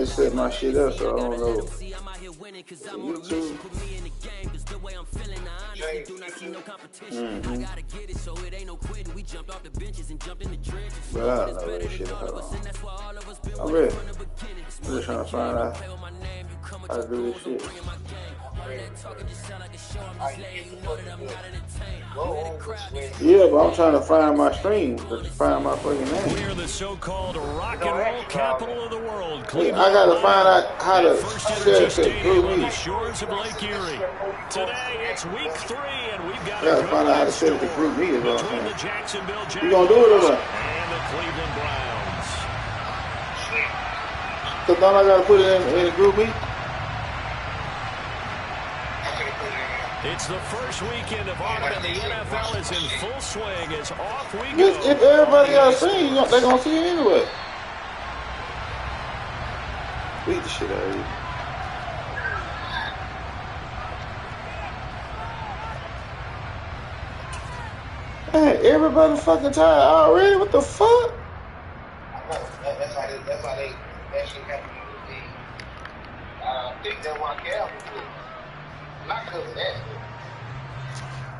just set my shit up, so I don't know. YouTube. But I don't know that shit. Hold on. I'm ready. I'm just trying to find out how to do this shit. Yeah, but I'm trying to find my stream, to find my fucking name. We are the so-called rock and roll capital of the world. Cleveland, I gotta find out how to set it to Group on Me. the shores of Lake Erie. Today it's week 3, and we've got I gotta find out how to set it to Group Me. Is what I'm saying. You gonna do it or what? And the Cleveland Browns. Cause don't I gotta put it in Group Me? It's the first weekend of autumn, and the NFL is in full swing. As off we go. If everybody got a stream, they're gonna see it anyway. Beat the shit out of you. Man, everybody fucking tired already? What the fuck? That's why they actually have to think that one gal was good. Not because of that.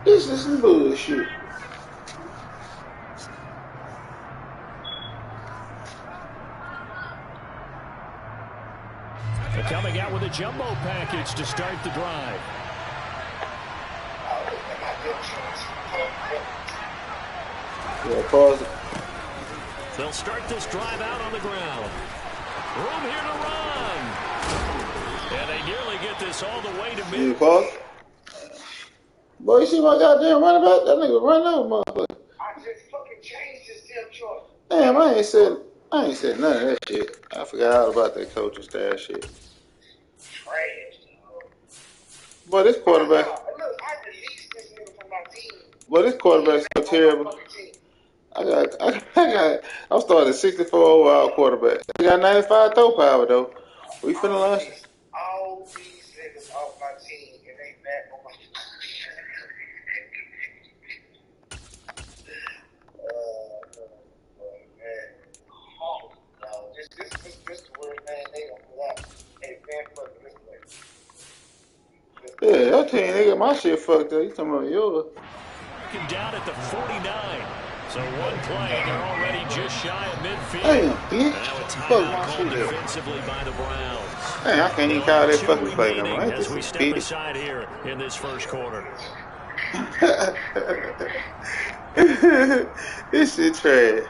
This is some bullshit. They're coming out with a jumbo package to start the drive. Yeah, pause it. They'll start this drive out on the ground. Room here to run. And they nearly get this all the way to mid. You pause? Boy, you see my goddamn running back? That nigga running over motherfucker. I just fucking changed this damn choice. Damn, I ain't said none of that shit. I forgot all about that coaching staff shit. Trash, dog. Boy, this quarterback. Look, I released this nigga from my team. Boy, this quarterback's so terrible. I'm starting at 64 overall quarterback. I got 95 throw power though. We finna launch. All these niggas off my team and they back on my team. Man. No, this the word, man. They don't pull out. Hey, man, fuck this way. Yeah, that team, they got my shit fucked up. You talking about yours? Working down at the 49. So one play, and they're already just shy of midfield. Damn, bitch. Fuck my shit up. Defensively by the Browns. Hey, I can't even call that fucking play no more. As we step aside here in this first quarter. This shit trash.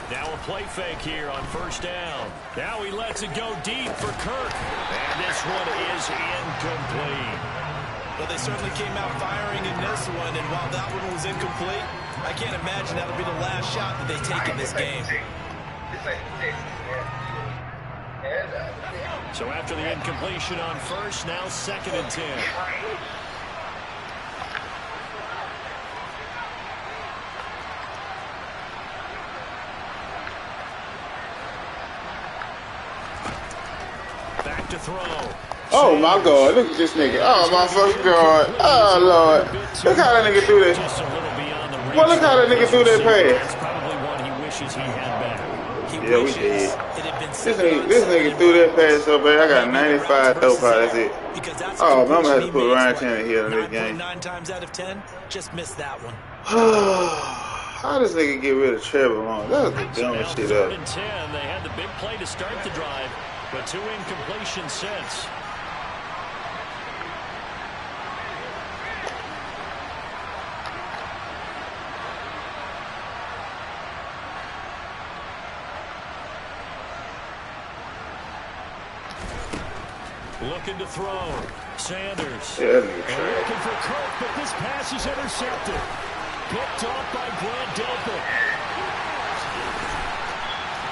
Now a play fake here on first down. Now he lets it go deep for Kirk. And this one is incomplete. Well, they certainly came out firing in this one, and while that one was incomplete, I can't imagine that'll be the last shot that they take in this game. So after the incompletion on first, now 2nd and 10. Back to throw. Oh my God, look at this nigga. Oh my fucking God. Oh Lord. Look how that nigga do that. Well, look how that nigga do that pass. Probably one he wishes he had better. Yeah, we did. This nigga threw that pass so bad. I got 95 throw power. That's it. Oh, man, I'm gonna have to put Ryan Tannehill in this game. 9 times out of 10, just missed that one. How does nigga get rid of Trevor Lawrence? That was the dumbest shit ever. 3rd and 10. They had the big play to start the drive, but 2 incompletions since. Looking to throw. Sanders. Yeah, looking for Kirk, but this pass is intercepted. Picked off by Grant Delpit.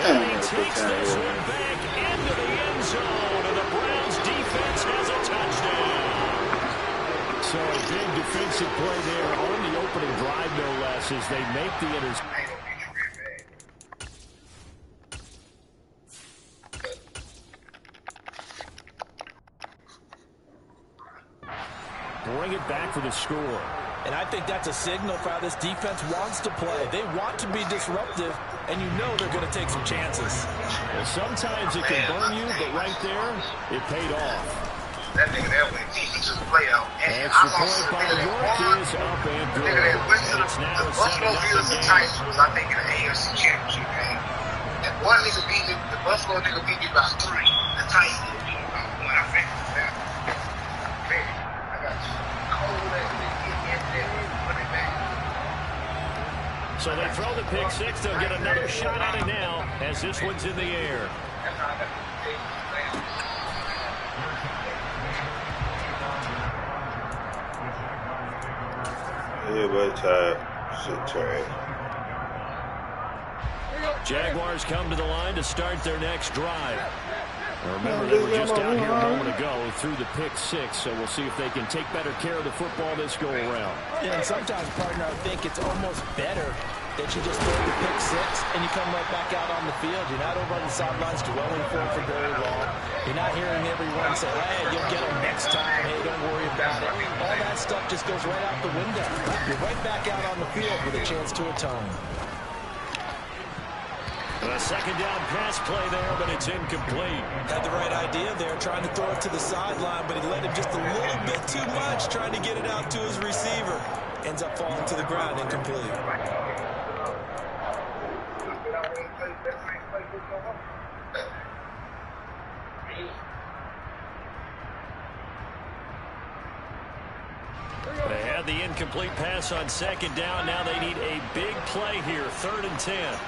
And he takes this one back into the end zone, and the Browns defense has a touchdown. So a big defensive play there on the opening drive, no less, as they make the interception. bring it back for the score. And I think that's a signal for how this defense wants to play. They want to be disruptive, and you know they're going to take some chances. Well, sometimes it can burn you, but right there, it paid off. That nigga there when he took the play out. And Extra point by York is up and good. Nigga that went to the Buffalo Bills and Titans was, I think, in the AFC Championship game. And one nigga beat me, the Buffalo nigga beat me by 3. The Titans nigga beat me by 1. I think that. Man, I got you. Cold that nigga get there, put it back. So they throw the pick six. They'll get another shot at it now as this one's in the air. That's how I got to take it. Yeah, but tired. Shit trash. Jaguars come to the line to start their next drive. Now remember, they were just out here a moment ago through the pick six, so we'll see if they can take better care of the football this go around. Yeah, and sometimes, partner, I think it's almost better that you just throw the pick six and you come right back out on the field. You're not over on the sidelines dwelling for it for very long. You're not hearing everyone say, hey, you'll get them next time. Hey, don't worry about it. All that stuff just goes right out the window. You're right back out on the field with a chance to atone. A second down pass play there, but it's incomplete. Had the right idea there, trying to throw it to the sideline, but he let him just a little bit too much, trying to get it out to his receiver. Ends up falling to the ground, incomplete. They had the incomplete pass on second down. Now they need a big play here, 3rd and 10.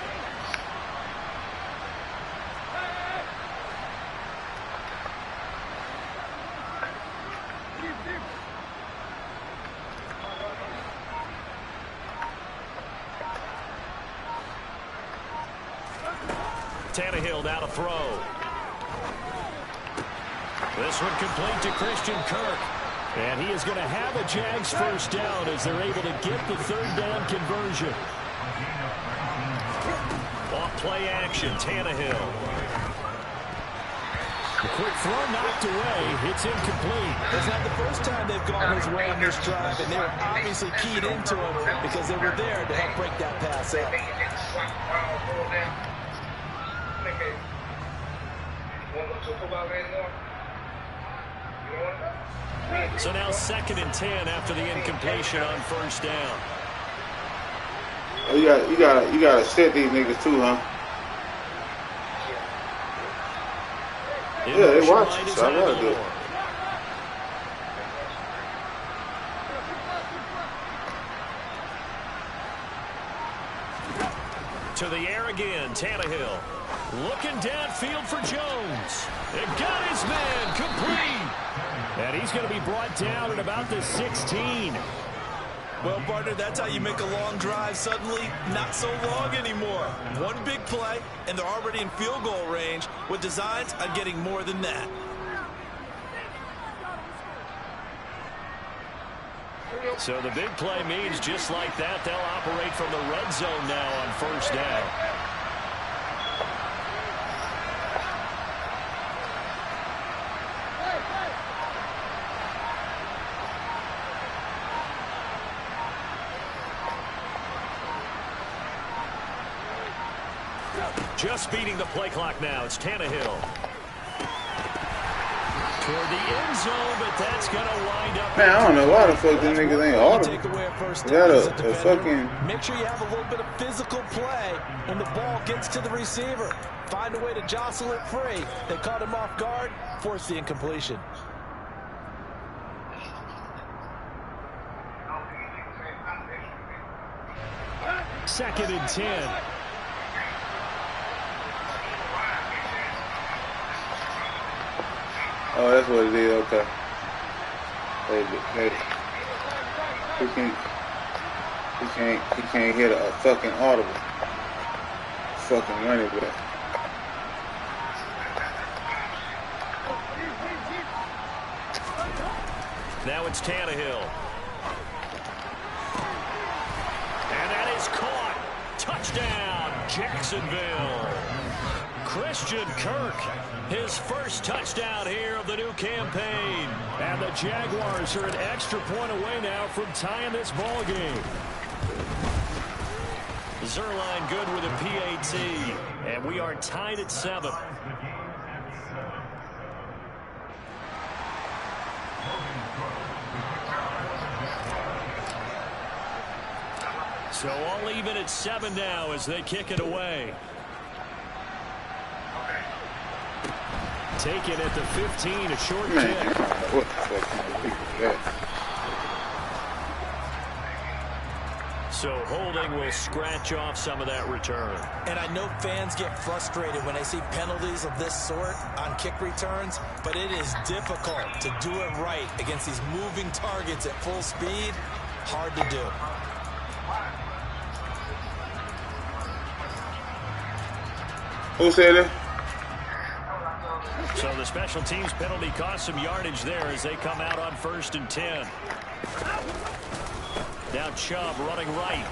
Tannehill now to throw. This one complete to Christian Kirk. And he is going to have a Jags first down as they're able to get the 3rd down conversion. Off play action, Tannehill. The quick throw knocked away. It's incomplete. It's not the first time they've gone his way on this drive, and they were obviously keyed into him because they were there to help break that pass up. So now 2nd and 10 after the incompletion on first down. Oh, you gotta set these niggas too, huh? Yeah, they watch it, so I gotta do it. To the air again, Tannehill. Looking downfield for Jones. It got his man complete. And he's going to be brought down at about the 16. Well, partner, that's how you make a long drive suddenly not so long anymore. One big play, and they're already in field goal range with designs on getting more than that. So the big play means just like that, they'll operate from the red zone now on first down. Just beating the play clock now. It's Tannehill. Toward the end zone, but that's going to wind up. Man, I don't know why the fuck them niggas ain't audible. Take away a first You down got as a a defender. fucking... Make sure you have a little bit of physical play when the ball gets to the receiver. Find a way to jostle it free. They caught him off guard, forced the incompletion. Second and 10. Oh, that's what it is. Okay. He can't hit a fucking audible. Fucking running back. Now it's Tannehill. And that is caught. Touchdown, Jacksonville. Christian Kirk, his first touchdown here of the new campaign. And the Jaguars are an extra point away now from tying this ball game. Zerline good with a PAT, and we are tied at 7. So all even at 7 now as they kick it away. Taken at the 15, a short kick. What the fuck kind of people is that? So holding will scratch off some of that return. And I know fans get frustrated when they see penalties of this sort on kick returns, but it is difficult to do it right against these moving targets at full speed. Hard to do. Who said it? So the special teams penalty cost some yardage there as they come out on 1st and 10. Now Chubb running right.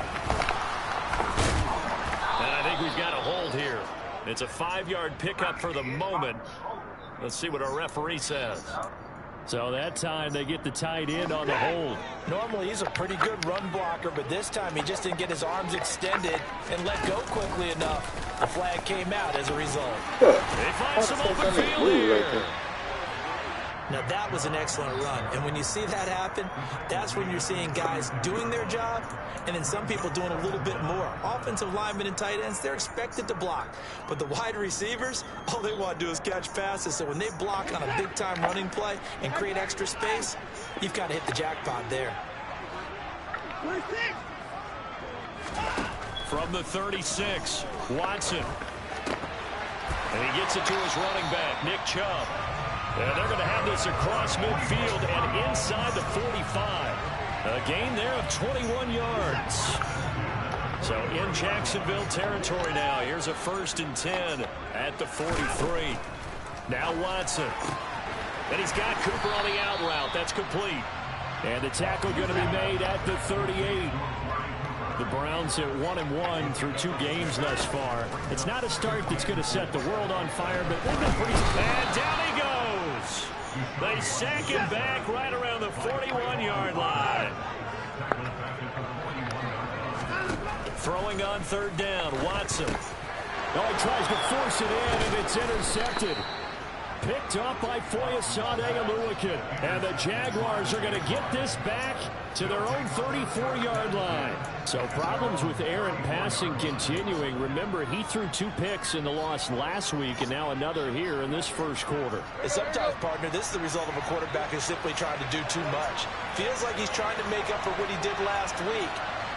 And I think we've got a hold here. It's a 5-yard pickup for the moment. Let's see what our referee says. So that time they get the tight end on the hold. Normally he's a pretty good run blocker, but this time he just didn't get his arms extended and let go quickly enough. The flag came out as a result. They find some open field here. Now that was an excellent run, and when you see that happen, that's when you're seeing guys doing their job and then some people doing a little bit more. Offensive linemen and tight ends, they're expected to block, but the wide receivers, all they want to do is catch passes. So when they block on a big-time running play and create extra space, you've got to hit the jackpot there. From the 36, Watson. And he gets it to his running back, Nick Chubb. And they're going to have this across midfield and inside the 45. A gain there of 21 yards. So in Jacksonville territory now. Here's a 1st and 10 at the 43. Now Watson. And he's got Cooper on the out route. That's complete. And the tackle going to be made at the 38. The Browns at 1-1 through 2 games thus far. It's not a start that's going to set the world on fire, but they've been pretty bad. Down he goes. They sack him back right around the 41-yard line. Throwing on 3rd down, Watson. Oh, he tries to force it in, and it's intercepted. Picked up by Foyesade Oluwakin. And the Jaguars are going to get this back to their own 34-yard line. So problems with Aaron passing continuing. Remember, he threw 2 picks in the loss last week and now another here in this first quarter. And sometimes, partner, this is the result of a quarterback who's simply trying to do too much. Feels like he's trying to make up for what he did last week,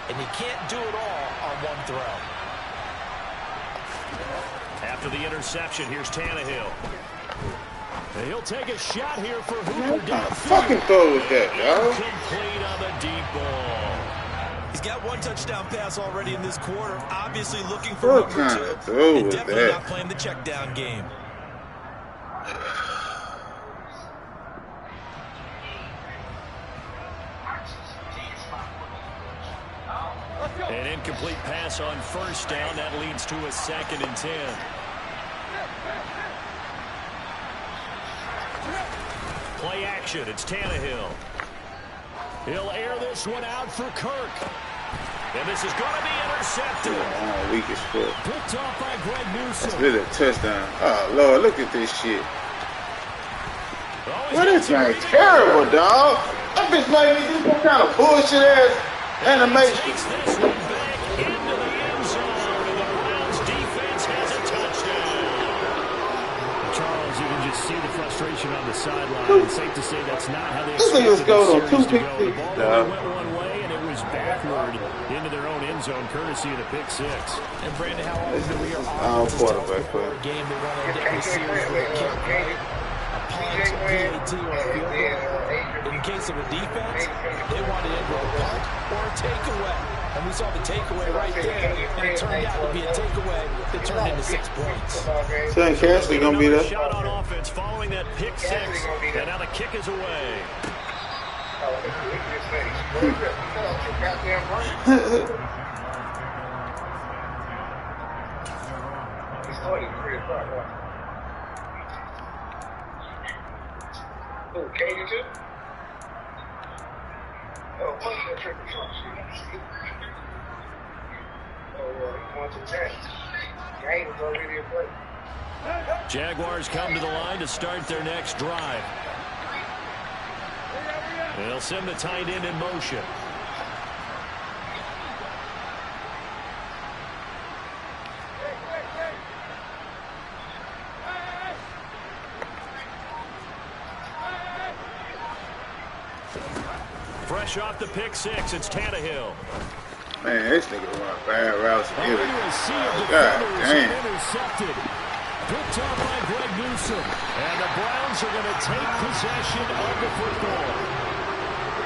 and you can't do it all on one throw. After the interception, here's Tannehill. And he'll take a shot here for Hooper. What kind of fucking throw was that, dog? Complete on the deep ball. He's got 1 touchdown pass already in this quarter. Obviously looking for What number kind 2. of throw And was definitely that? not playing the check down game. An incomplete pass on 1st down. That leads to a 2nd and 10. Play action. It's Tannehill. He'll air this one out for Kirk. And this is going to be intercepted. Oh, weak as fuck. Picked off by Greg Newsome. This is a touchdown. Oh, Lord, look at this shit. What is that? Terrible, dog. That bitch made me do some kind of bullshit ass animation. Takes this one back into the end zone. And the Browns defense has a touchdown. Charles, you can just see the frustration on the sideline. It's safe to say that's not how they expected the series to go. The ball went one way, and it was backward into their own end zone, courtesy of the pick 6. And Brandon, how often do we hear offenses tell us before a game they want to end every series with a kick, right? A punt, a PAT, or a field goal. In case of a defense, they want to end with a punt or a takeaway. And we saw the takeaway right there, and it turned out to be a takeaway that turned into 6 points. Son Cassidy gonna be there. Shot on offense following that pick 6, and now the kick is away. Jaguars come to the line to start their next drive. They'll send the tight end in motion. Fresh off the pick six, it's Tannehill. Man, this nigga run bad routes. God damn. Intercepted. Picked up by Greg Newsom. And the Browns are going to take possession of the football.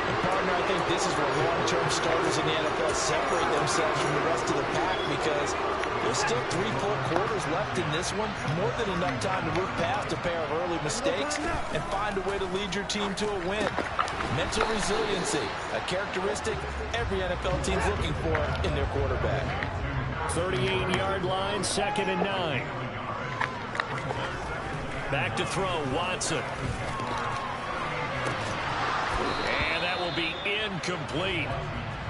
And partner, I think this is where long-term starters in the NFL separate themselves from the rest of the pack, because there's still 3 full quarters left in this one. More than enough time to move past a pair of early mistakes and find a way to lead your team to a win. Mental resiliency, a characteristic every NFL team's looking for in their quarterback. 38-yard line, 2nd and 9. Back to throw, Watson. And that will be incomplete.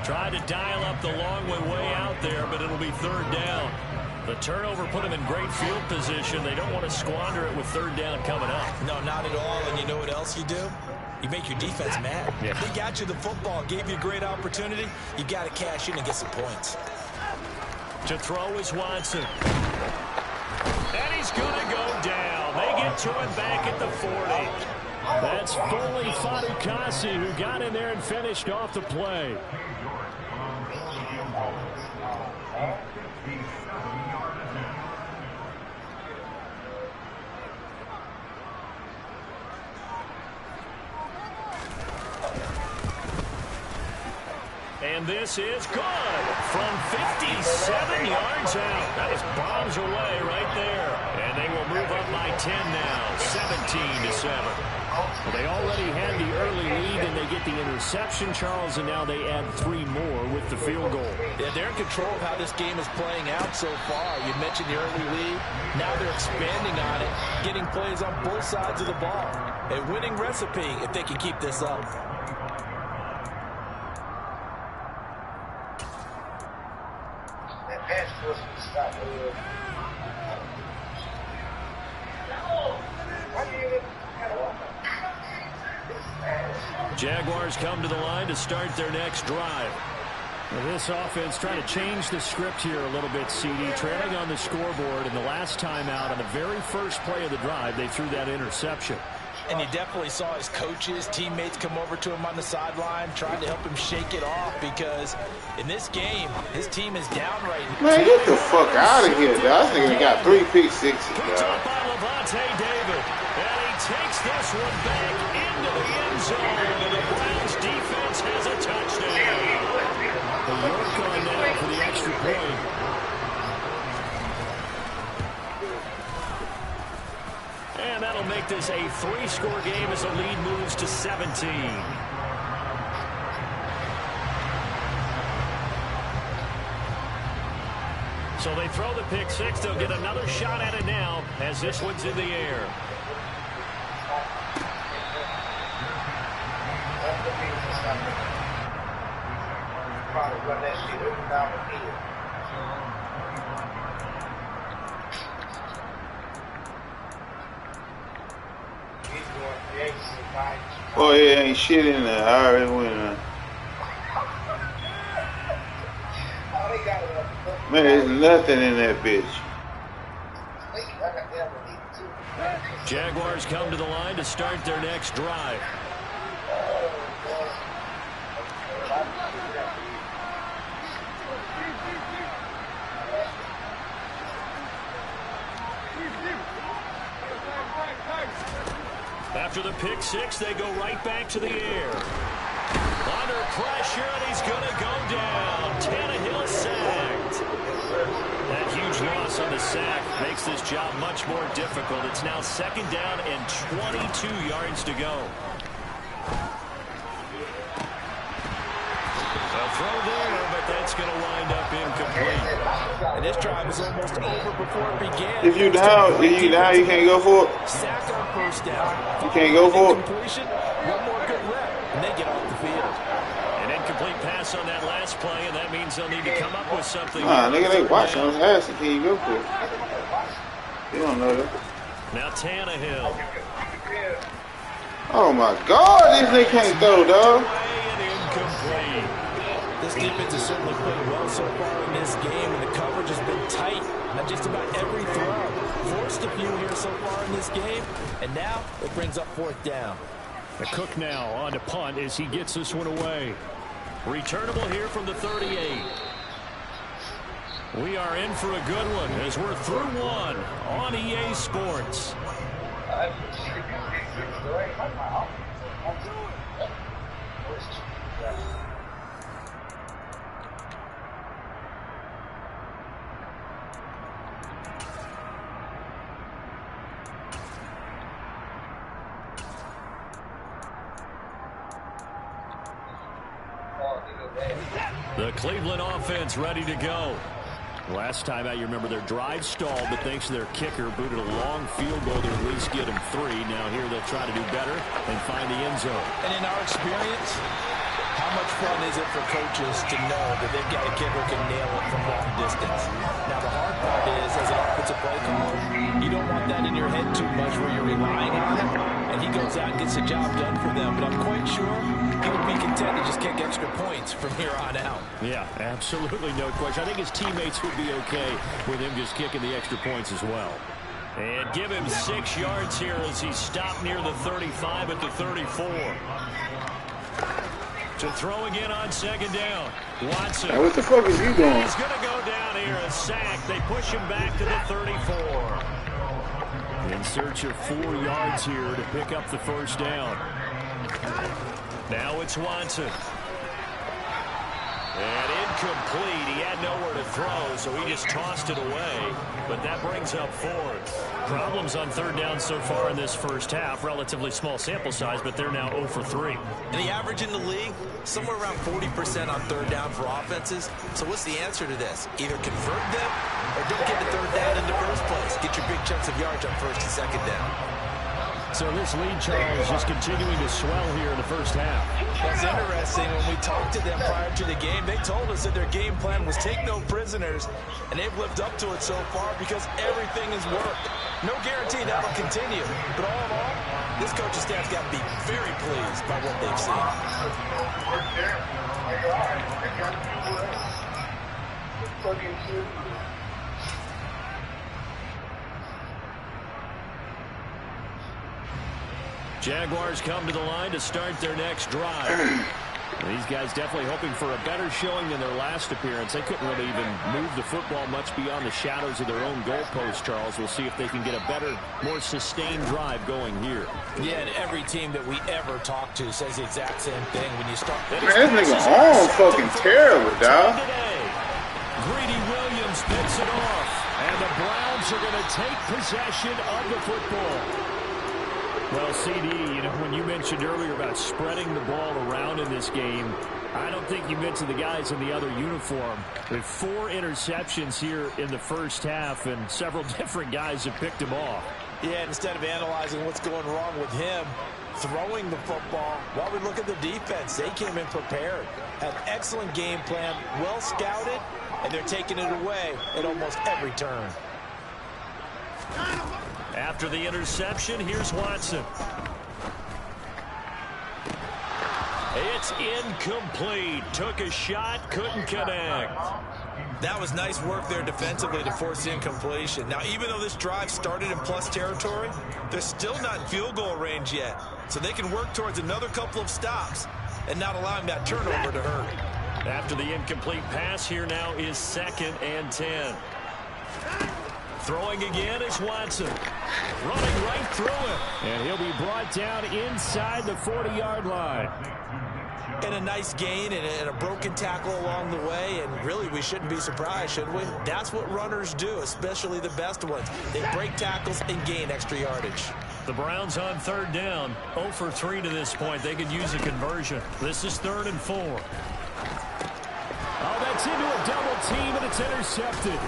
Tried to dial up the long way out there, but it'll be 3rd down. The turnover put them in great field position. They don't want to squander it with 3rd down coming up. No, not at all. And you know what else you do? You make your defense mad. Yeah. They got you the football, gave you a great opportunity. You got to cash in and get some points. To throw is Watson. And he's going to go down. They get to him back at the 40. That's Foley Fatukasi who got in there and finished off the play. And this is good from 57 yards out. That was bombs away right there. And they will move up by 10 now, 17-7. Well, they already had the early lead, and they get the interception, Charles, and now they add 3 more with the field goal. Yeah, they're in control of how this game is playing out so far. You mentioned the early lead. Now they're expanding on it, getting plays on both sides of the ball. A winning recipe if they can keep this up. Jaguars come to the line to start their next drive. Well, this offense trying to change the script here a little bit, CD. Trailing on the scoreboard, and the last time out on the very first play of the drive, they threw that interception. And you definitely saw his coaches, teammates come over to him on the sideline, trying to help him shake it off, because in this game, his team is down right now. Man, get the fuck out of here, dog. This nigga got 3 pick sixes, Picked dog. up by Levante David. And he takes this one back into the end zone. And the Browns defense has a touchdown. The work on now for the extra point. And that'll make this a 3-score game as the lead moves to 17. So they throw the pick six. They'll get another shot at it now as this one's in the air. Oh, yeah, ain't shit in there. I already went. Man, there's nothing in that bitch. Jaguars come to the line to start their next drive. After the pick six, they go right back to the air. Under pressure, and he's going to go down. Tannehill sacked. That huge loss on the sack makes this job much more difficult. It's now 2nd down and 22 yards to go. A throw there, but that's going to wind up incomplete. And this drive is almost over before it began. If you down, you can't go for it. Sack on 1st down. You can't go for it. Completion, one more good rep, and they get off the field. And in incomplete pass on that last play, and that means they'll need to come up with something. Nah, nigga, they watching us asking, can you go for it? You don't know that. Now Tannehill. Oh my God, this nigga can't throw, dog. Incomplete. This defense has certainly played well so far in this game, and the coverage has been tight on just about every throw. Forced a few here so far in this game, and now it brings up 4th down. The Cook now on to punt as he gets this one away. Returnable here from the 38. We are in for a good one as we're through one on EA Sports. The Cleveland offense ready to go. Last time out, you remember their drive stalled, but thanks to their kicker, booted a long field goal to at least get them 3. Now here they'll try to do better and find the end zone. And in our experience, how much fun is it for coaches to know that they've got a kicker who can nail it from long distance? Now the hard part is, as an offensive play caller, you don't want that in your head too much where you're relying on it, and he goes out and gets the job done for them. But I'm quite sure he would be content to just kick extra points from here on out. Yeah, absolutely no question. I think his teammates would be okay with him just kicking the extra points as well. And give him 6 yards here as he stopped near the 35 at the 34. To throw again on 2nd down. Watson. Hey, what the fuck is you doing? He's going to go down here, a sack. They push him back to the 34. In search of 4 yards here to pick up the 1st down. Now it's Watson. And incomplete. He had nowhere to throw, so he just tossed it away. But that brings up 4th. Problems on 3rd down so far in this first half. Relatively small sample size, but they're now 0 for 3. And the average in the league, somewhere around 40% on 3rd down for offenses. So what's the answer to this? Either convert them or don't get the 3rd down in the first place. Get your big chunks of yards on 1st and 2nd down. So this lead, Charles, just continuing to swell here in the first half. That's interesting. When we talked to them prior to the game, they told us that their game plan was take no prisoners, and they've lived up to it so far because everything has worked. No guarantee that'll continue, but all in all, this coaching staff's got to be very pleased by what they've seen. Jaguars come to the line to start their next drive. These guys definitely hoping for a better showing than their last appearance. They couldn't really even move the football much beyond the shadows of their own goalpost, Charles. We'll see if they can get a better, more sustained drive going here. Yeah, and every team that we ever talk to says the exact same thing. When you start... Man, this nigga arm fucking terrible, dog. Greedy Williams picks it off. And the Browns are going to take possession of the football. Well, CD, you know, when you mentioned earlier about spreading the ball around in this game, I don't think you mentioned the guys in the other uniform. With 4 interceptions here in the first half, and several different guys have picked him off. Yeah, instead of analyzing what's going wrong with him, throwing the football, while we look at the defense, they came in prepared. An excellent game plan, well scouted, and they're taking it away at almost every turn. After the interception, here's Watson. It's incomplete. Took a shot, couldn't connect. That was nice work there defensively to force the incompletion. Now, even though this drive started in plus territory, they're still not in field goal range yet. So they can work towards another couple of stops and not allowing that turnover to hurt. After the incomplete pass, here now is 2nd and 10. Throwing again is Watson. Running right through it. And he'll be brought down inside the 40-yard line. And a nice gain and a broken tackle along the way. And really, we shouldn't be surprised, should we? That's what runners do, especially the best ones. They break tackles and gain extra yardage. The Browns on 3rd down. 0 for 3 to this point. They could use a conversion. This is 3rd and 4. Oh, that's into a double team, and it's intercepted.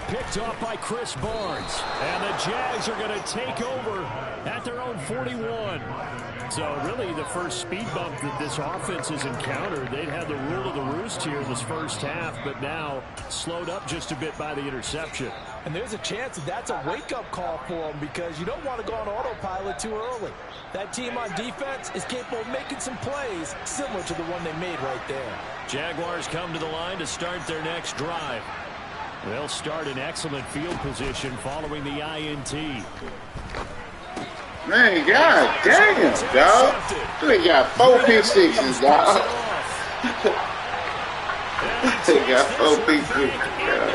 Picked off by Chris Barnes. And the Jags are going to take over at their own 41. So really the first speed bump that this offense has encountered, they'd had the rule of the roost here in this first half, but now slowed up just a bit by the interception. And there's a chance that that's a wake-up call for them because you don't want to go on autopilot too early. That team on defense is capable of making some plays similar to the one they made right there. Jaguars come to the line to start their next drive. They'll start in excellent field position following the INT. Man, god damn, dog. They got 4 pick sixes, dog. They got 4 pick sixes, dog.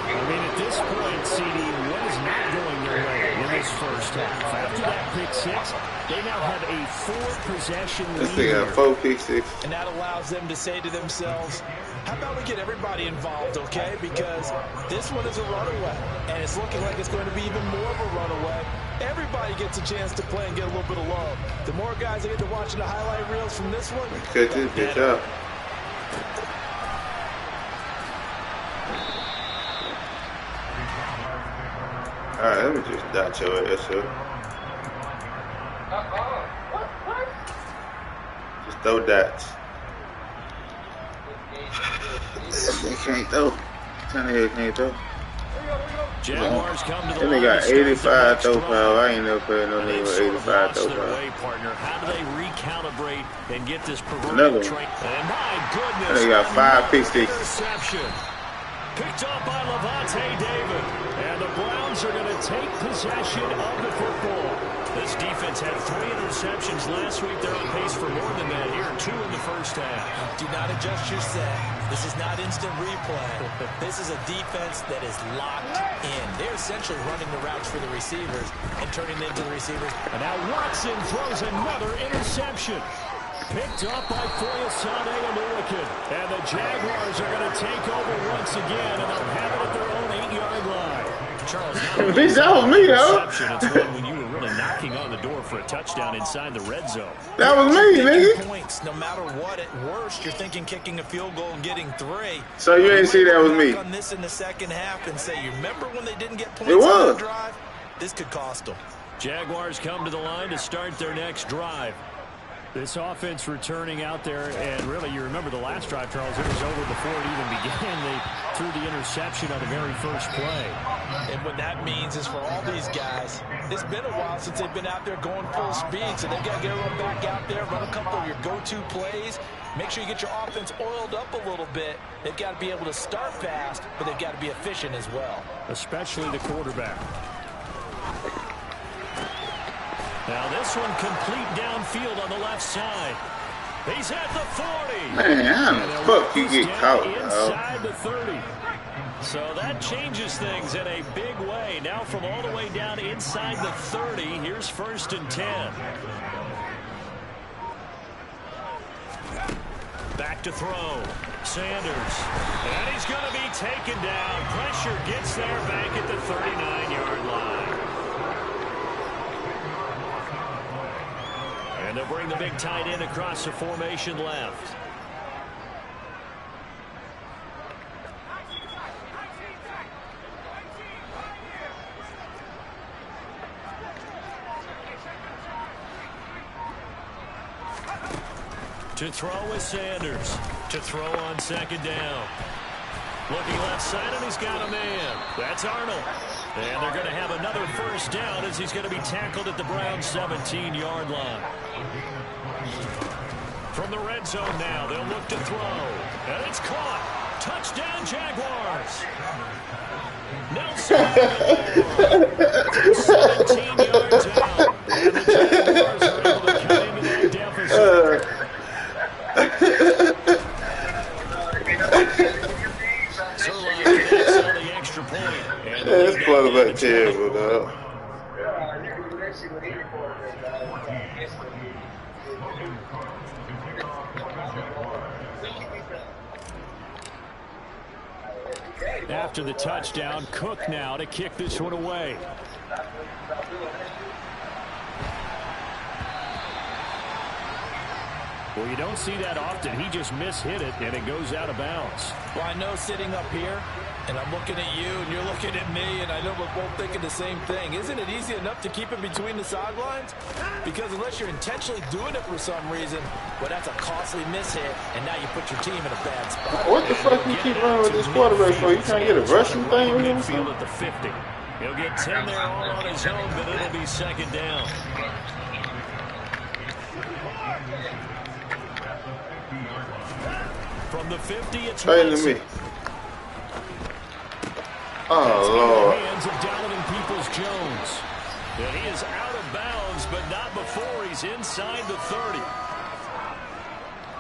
I mean, at this point, CD, what is not going their way in this first half? After that pick 6, they now have a 4-possession lead. They got 4 pick sixes. And that allows them to say to themselves, how about we get everybody involved, okay? Because this one is a runaway, and it's looking like it's going to be even more of a runaway. Everybody gets a chance to play and get a little bit of love. The more guys that get to watching the highlight reels from this one, Cut this bitch up. Alright, let me just dot your ass up. Just throw dots. They can't throw. Tannehill can't throw. Jaguars come to the Then they line got to 85 throw start power. I ain't never played no nigga with 85 throw their power. way, partner. How do they recalibrate and get this Another proverbial one. train? And my goodness, They got 5 pick sixes. interception. Picked up by Levante David. And the Browns are going to take possession of the football. This defense had 3 interceptions last week. They're on pace for more than that here. 2 in the first half. do not adjust your set. This is not instant replay. This is a defense that is locked in. They're essentially running the routes for the receivers and turning them to the receivers. And now Watson throws another interception. Picked up by Foyesade Oluwakin. And the Jaguars are going to take over once again, and they'll have it at their own 8-yard line. Charles, Bitch, that was me, though. It's one when you were really knocking on the door for a touchdown inside the red zone. That was me, nigga. points, no matter what, at worst, you're thinking kicking a field goal and getting 3. So you ain't see that was me. On this in the second half and say, you remember when they didn't get points It on was. the drive? This could cost them. Jaguars come to the line to start their next drive. This offense returning out there, and really, you remember the last drive, Charles, it was over before it even began. They threw the interception on the very first play. And what that means is for all these guys, it's been a while since they've been out there going full speed, so they've got to get everyone back out there, run a couple of your go-to plays, make sure you get your offense oiled up a little bit. They've got to be able to start fast, but they've got to be efficient as well. Especially the quarterback. Now this one complete downfield on the left side. He's at the 40. Man, how the fuck you get caught, inside dog? the 30. So that changes things in a big way. Now from all the way down inside the 30, here's 1st and 10. Back to throw. Sanders. And he's going to be taken down. Pressure gets there back at the 39-yard line. And they'll bring the big tight end across the formation left. To throw with Sanders. To throw on 2nd down. Looking left side, and he's got a man. That's Arnold. And they're going to have another 1st down as he's going to be tackled at the Browns' 17-yard line. From the red zone now, they'll look to throw. And it's caught. Touchdown, Jaguars. Nelson. 17 yards out. And the Jaguars are able to cut into that deficit. This quarterback terrible, dog. After the touchdown, Cook now to kick this one away. Well, you don't see that often. He just mishit it, and it goes out of bounds. Well, I know sitting up here, and I'm looking at you, and you're looking at me, and I know we're both thinking the same thing. Isn't it easy enough to keep it between the sidelines? Because unless you're intentionally doing it for some reason, well, that's a costly mishit, and now you put your team in a bad spot. What the fuck you keep running with this quarterback for? You trying to get a rushing thing with him? Midfield at the 50. He'll get 10 there all on his own, but it'll be second down. From the 50, it's me. Oh, Lord. Hands of Donovan Peoples-Jones. And he is out of bounds, but not before he's inside the 30.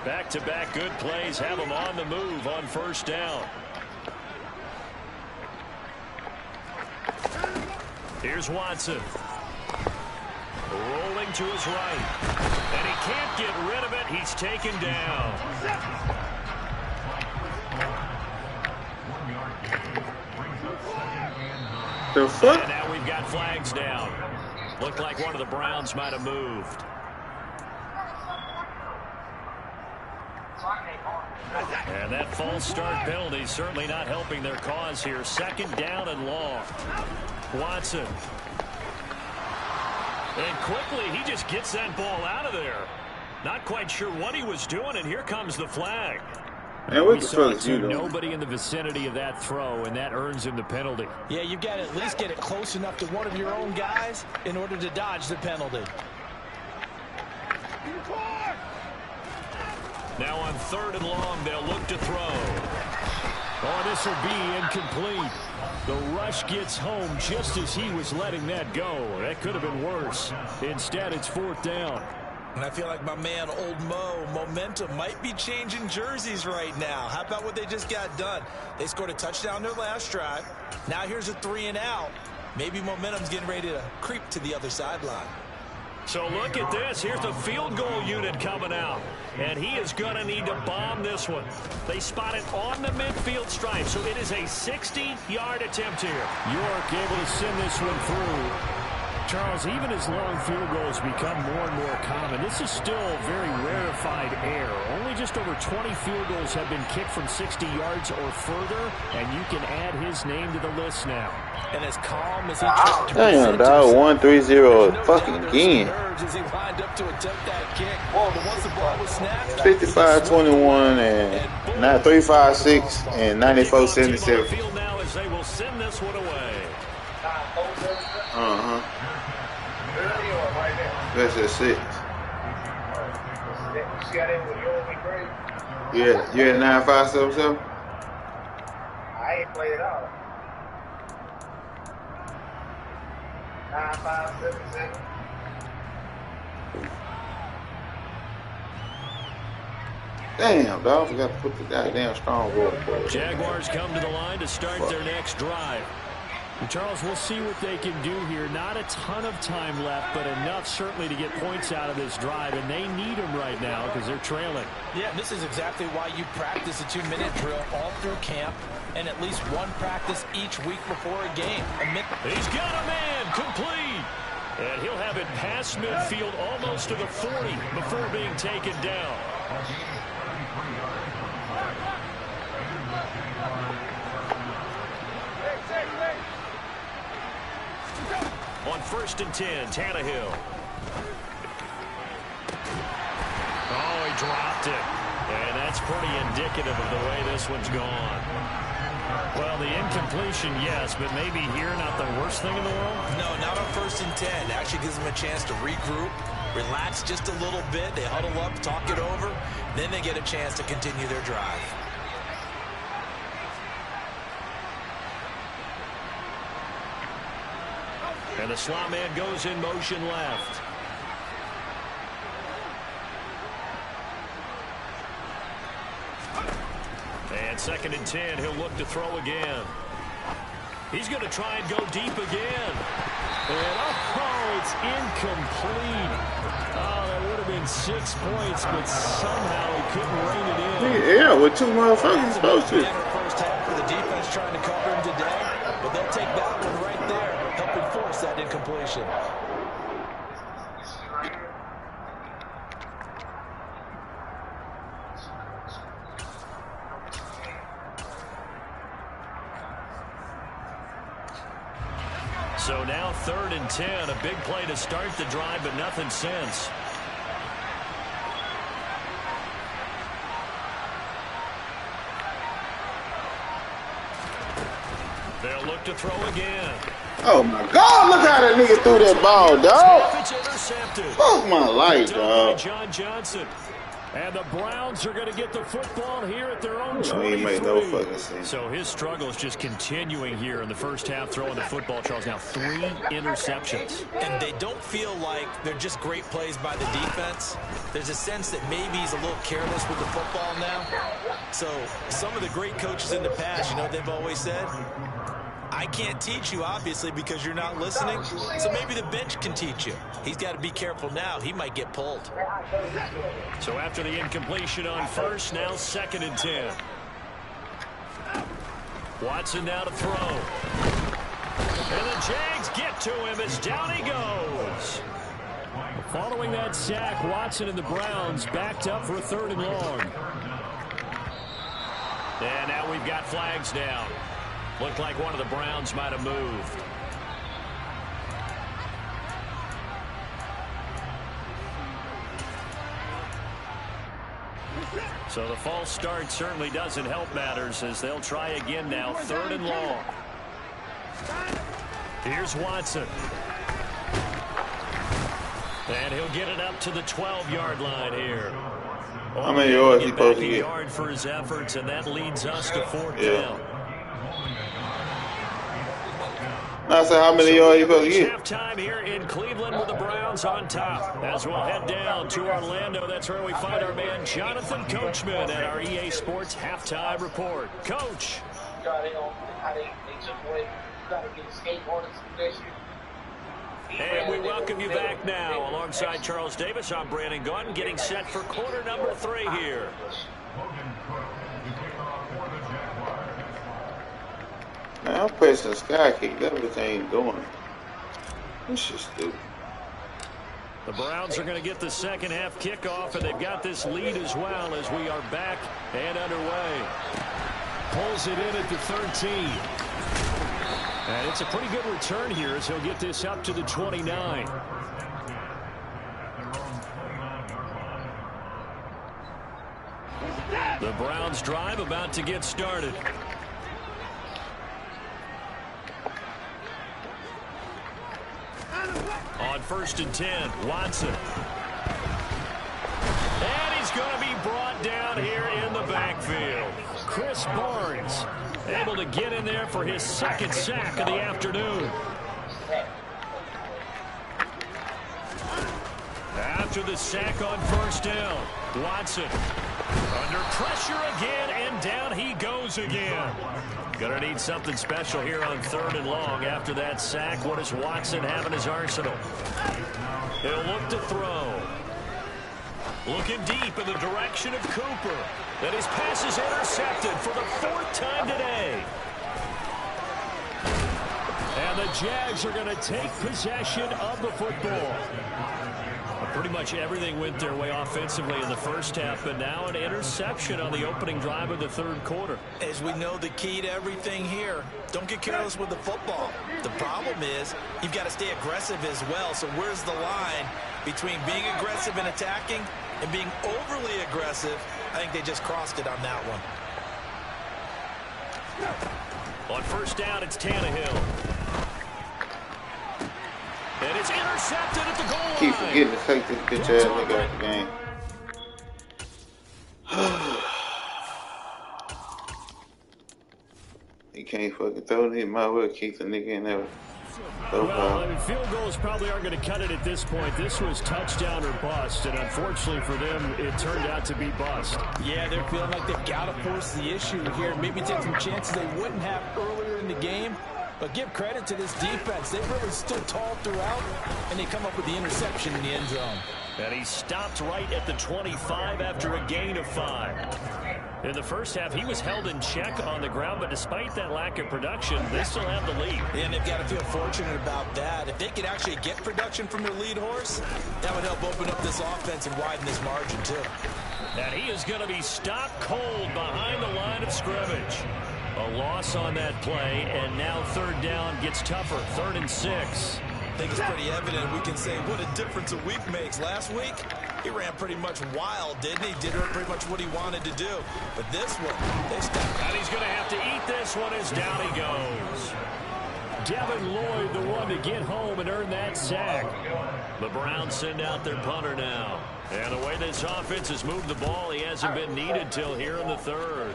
Back-to-back good plays have him on the move on first down. Here's Watson. Rolling to his right. And he can't get rid of it. He's taken down. The fuck? And now we've got flags down. Looked like one of the Browns might have moved. And that false start penalty certainly not helping their cause here. Second down and long. Watson. And quickly he just gets that ball out of there. Not quite sure what he was doing, and here comes the flag. Man, what the fuck is you doing? Nobody in the vicinity of that throw, and that earns him the penalty. Yeah, you've got to at least get it close enough to one of your own guys in order to dodge the penalty. Now on third and long, they'll look to throw. Oh, this will be incomplete. The rush gets home just as he was letting that go. That could have been worse. Instead, it's fourth down. And I feel like my man, Old Mo, momentum might be changing jerseys right now. How about what they just got done? They scored a touchdown their last drive. Now here's a 3 and out. Maybe momentum's getting ready to creep to the other sideline. So look at this. Here's the field goal unit coming out. And he is going to need to bomb this one. They spot it on the midfield stripe. So it is a 60-yard attempt here. York able to send this one through. Charles, even as long field goals become more and more common, this is still very rarefied air. Only just over 20 field goals have been kicked from 60 yards or further, and you can add his name to the list now. And as calm as he tried to damn, dog, 1-3-0 fucking again. As he lined up to attempt that kick. But once the ball was snapped, 55-21 and now 3-5-6 and 94-77. Field now as they will send this one away. That's just 6. Yeah, you had 9-5-7-7? I ain't played it out. 9-5-7-7. Damn, dog, I forgot to put the goddamn strong board. Jaguars come to the line to start their next drive. And Charles, we'll see what they can do here. Not a ton of time left, but enough certainly to get points out of this drive, and they need them right now because they're trailing. Yeah, this is exactly why you practice a 2-minute drill all through camp and at least one practice each week before a game. He's got a man complete. And he'll have it past midfield almost to the 40 before being taken down. On 1st and 10, Tannehill. Oh, he dropped it. And that's pretty indicative of the way this one's gone. Well, the incompletion, yes, but maybe here not the worst thing in the world? No, not on 1st and 10. Actually gives them a chance to regroup, relax just a little bit. They huddle up, talk it over. Then they get a chance to continue their drive. And the slot man goes in motion left. And 2nd and 10, he'll look to throw again. He's going to try and go deep again. And oh, it's incomplete. Oh, that would have been 6 points, but somehow he couldn't rein it in. Yeah, with 2 motherfuckers he's supposed to. First half for the defense trying to cover him today, but they'll take that one right there, helping force that incompletion. So now 3rd and 10. A big play to start the drive, but nothing since. They'll look to throw again. Oh, my God. Look how that nigga threw that ball, dog. It's intercepted. Fuck my life, dog. John Johnson. And the Browns are going to get the football here at their own 23. He made no fucking sense. So his struggle is just continuing here in the first half, throwing the football, Charles. Now 3 interceptions. And they don't feel like they're just great plays by the defense. There's a sense that maybe he's a little careless with the football now. So some of the great coaches in the past, you know what they've always said? I can't teach you, obviously, because you're not listening. So maybe the bench can teach you. He's got to be careful now. He might get pulled. So after the incompletion on first, now 2nd and 10. Watson now to throw. And the Jags get to him as down he goes. Following that sack, Watson and the Browns backed up for a 3rd and long. And now we've got flags down. Looked like one of the Browns might have moved. So the false start certainly doesn't help matters as they'll try again now. 3rd and long. Here's Watson. And he'll get it up to the 12-yard line here. How many yards he supposed to get? Yard for his efforts, and that leads us to 4th down. I said, how many yards you supposed to get? Halftime here in Cleveland with the Browns on top. As we'll head down to Orlando, that's where we find our man Jonathan Coachman at our EA Sports Halftime Report. Coach. And we welcome you back now. Alongside Charles Davis, I'm Brandon Gaudin, getting set for quarter number 3 here. Man, I'm pressing sky kick. That was ain't doing it. This shit's stupid. The Browns are going to get the second half kickoff, and they've got this lead as well as we are back and underway. Pulls it in at the 13. And it's a pretty good return here as he'll get this up to the 29. The Browns drive about to get started. On 1st and 10, Watson. And he's going to be brought down here in the backfield. Chris Barnes able to get in there for his 2nd sack of the afternoon. After the sack on 1st down, Watson under pressure again, and down he goes again. Gonna need something special here on 3rd and long. After that sack, what does Watson have in his arsenal? He'll look to throw. Looking deep in the direction of Cooper. And his pass is intercepted for the 4th time today. And the Jags are going to take possession of the football. Pretty much everything went their way offensively in the first half, but now an interception on the opening drive of the 3rd quarter. As we know, the key to everything here, don't get careless with the football. The problem is you've got to stay aggressive as well. So where's the line between being aggressive and attacking and being overly aggressive? I think they just crossed it on that one. On 1st down, it's Tannehill. And it's intercepted at the goal line. Keep forgetting to take this bitch ass nigga out the game. He can't fucking throw it. He might well keep the nigga in there. Well, I mean, field goals probably aren't going to cut it at this point. This was touchdown or bust, and unfortunately for them, it turned out to be bust. Yeah, they're feeling like they've got to force the issue here. Maybe take some chances they wouldn't have earlier in the game. But give credit to this defense. They really stood tall throughout, and they come up with the interception in the end zone. And he stopped right at the 25 after a gain of 5. In the first half, he was held in check on the ground, but despite that lack of production, they still have the lead. And they've got to feel fortunate about that. If they could actually get production from their lead horse, that would help open up this offense and widen this margin, too. And he is going to be stopped cold behind the line of scrimmage. A loss on that play, and now third down gets tougher. 3rd and 6. I think it's pretty evident we can say what a difference a week makes. Last week, he ran pretty much wild, didn't he? Did pretty much what he wanted to do. But this one, they stepped. And he's going to have to eat this one as down he goes. Devin Lloyd, the one to get home and earn that sack. The Browns send out their punter now. And the way this offense has moved the ball, he hasn't been needed till here in the 3rd.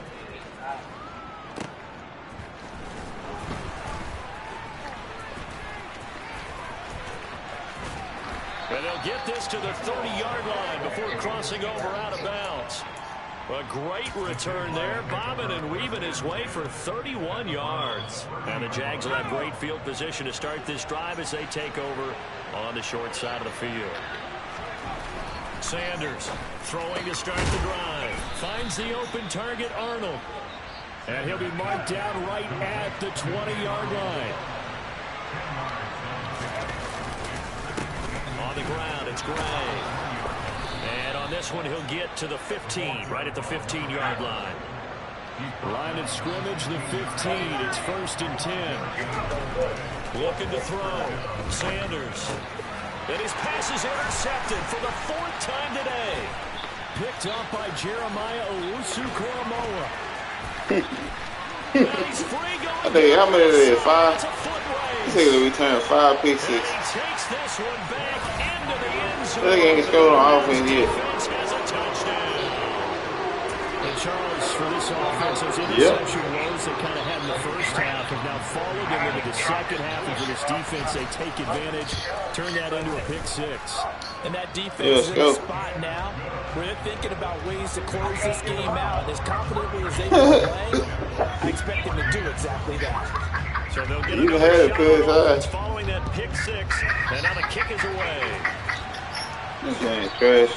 And they'll get this to the 30-yard line before crossing over out of bounds. A great return there, bobbing and weaving his way for 31 yards. And the Jags will have great field position to start this drive as they take over on the short side of the field. Sanders throwing to start the drive. Finds the open target, Arnold. And he'll be marked down right at the 20-yard line. On the ground, it's Gray. And on this one, he'll get to the 15, right at the 15-yard line. Line of scrimmage, the 15. It's 1st and 10. Looking to throw. Sanders. And his pass is intercepted for the 4th time today. Picked up by Jeremiah Owusu-Koramoah. He's free going. I think how many is it? 5? He's taking a return 5 pick 6. He takes this one back into the end zone. They ain't scored on offense yet. Has a touchdown. And Charles, for this offense, those interception woes they kind of had in the first half have now followed them into the second half. And for this defense, they take advantage, turn that into a pick 6. And that defense is in a spot now where they're thinking about ways to close this game out as confidently as they can play. I expect them to do exactly that. So they'll get another shot following that pick 6, and now the kick is away. This game is trash.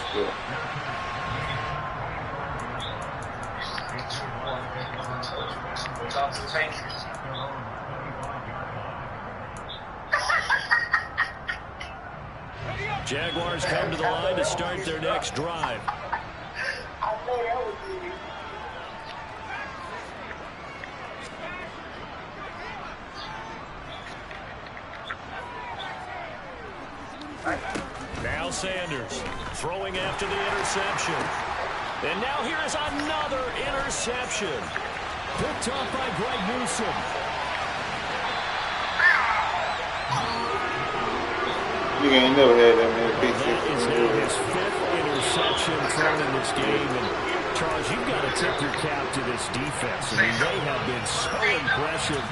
Jaguars come to the line to start their next drive. Now Sanders throwing after the interception. And now here is another interception. Picked up by Greg Newsome. You ain't never had that many pick 6. That is now his 5th interception thrown in this game. And Charles, you've got to tip your cap to this defense. I mean, they have been so impressive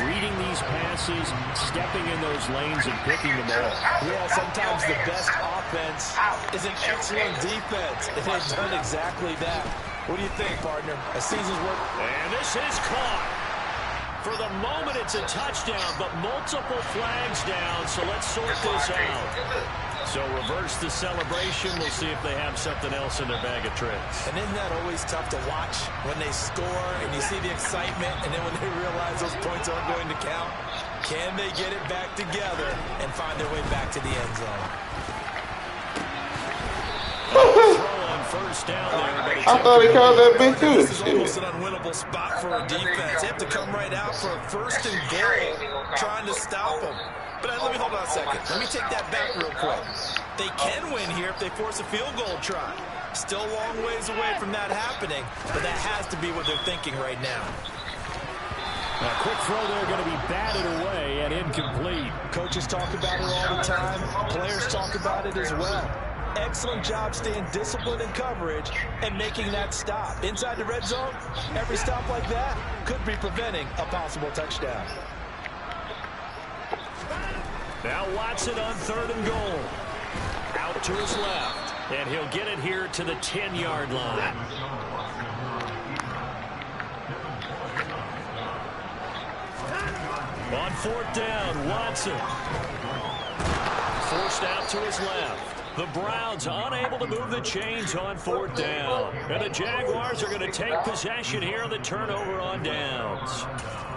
reading these passes, stepping in those lanes, and picking them off. Yeah, sometimes the best offense is an excellent defense. And they've done exactly that. What do you think, partner? A season's work. And this is caught. For the moment, it's a touchdown, but multiple flags down, so let's sort this out. So reverse the celebration. We'll see if they have something else in their bag of tricks. And isn't that always tough to watch when they score and you see the excitement, and then when they realize those points aren't going to count? Can they get it back together and find their way back to the end zone? First down there, I thought he called that big too. This is almost an unwinnable spot for a defense. They have to come right out for a 1st and goal, trying to stop them. But let me hold on a second. Let me take that back real quick. They can win here if they force a field goal try. Still a long ways away from that happening, but that has to be what they're thinking right now. A quick throw there going to be batted away and incomplete. Coaches talk about it all the time. Players talk about it as well. Excellent job staying disciplined in coverage and making that stop. Inside the red zone, every stop like that could be preventing a possible touchdown. Now Watson on 3rd and goal. Out to his left. And he'll get it here to the 10-yard line. On 4th down, Watson. Forced out to his left. The Browns unable to move the chains on 4th down. And the Jaguars are going to take possession here on the turnover on downs.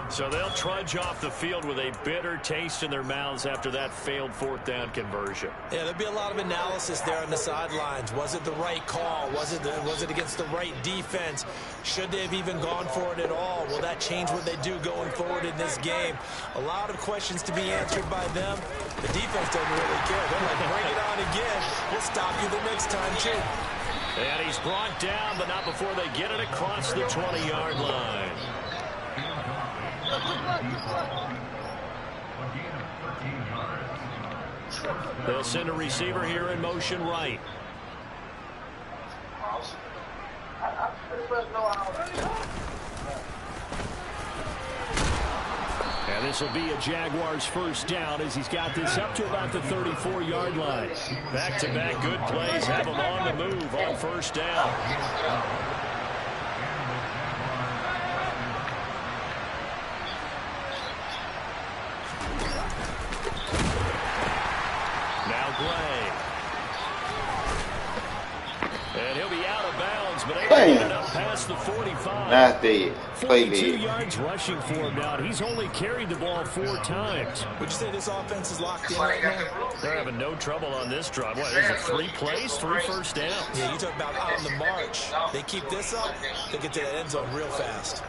So they'll trudge off the field with a bitter taste in their mouths after that failed 4th down conversion. Yeah, there'll be a lot of analysis there on the sidelines. Was it the right call? Was it against the right defense? Should they have even gone for it at all? Will that change what they do going forward in this game? A lot of questions to be answered by them. The defense doesn't really care. They're like, bring it on again. We'll stop you the next time, too. And he's brought down, but not before they get it across the 20-yard line. They'll send a receiver here in motion right. And this will be a Jaguars first down as he's got this up to about the 34-yard line. Back-to-back good plays have him on the move on first down. And he'll be out of bounds, but able to get it up past the 45. Not dead. Play 42 yards rushing for him now. He's only carried the ball 4 times. Would you say this offense is locked in right now? They're having no trouble on this drive. What, is it 3 plays, 3 first downs? Yeah, you talk about on the march. They keep this up, they get to the end zone real fast.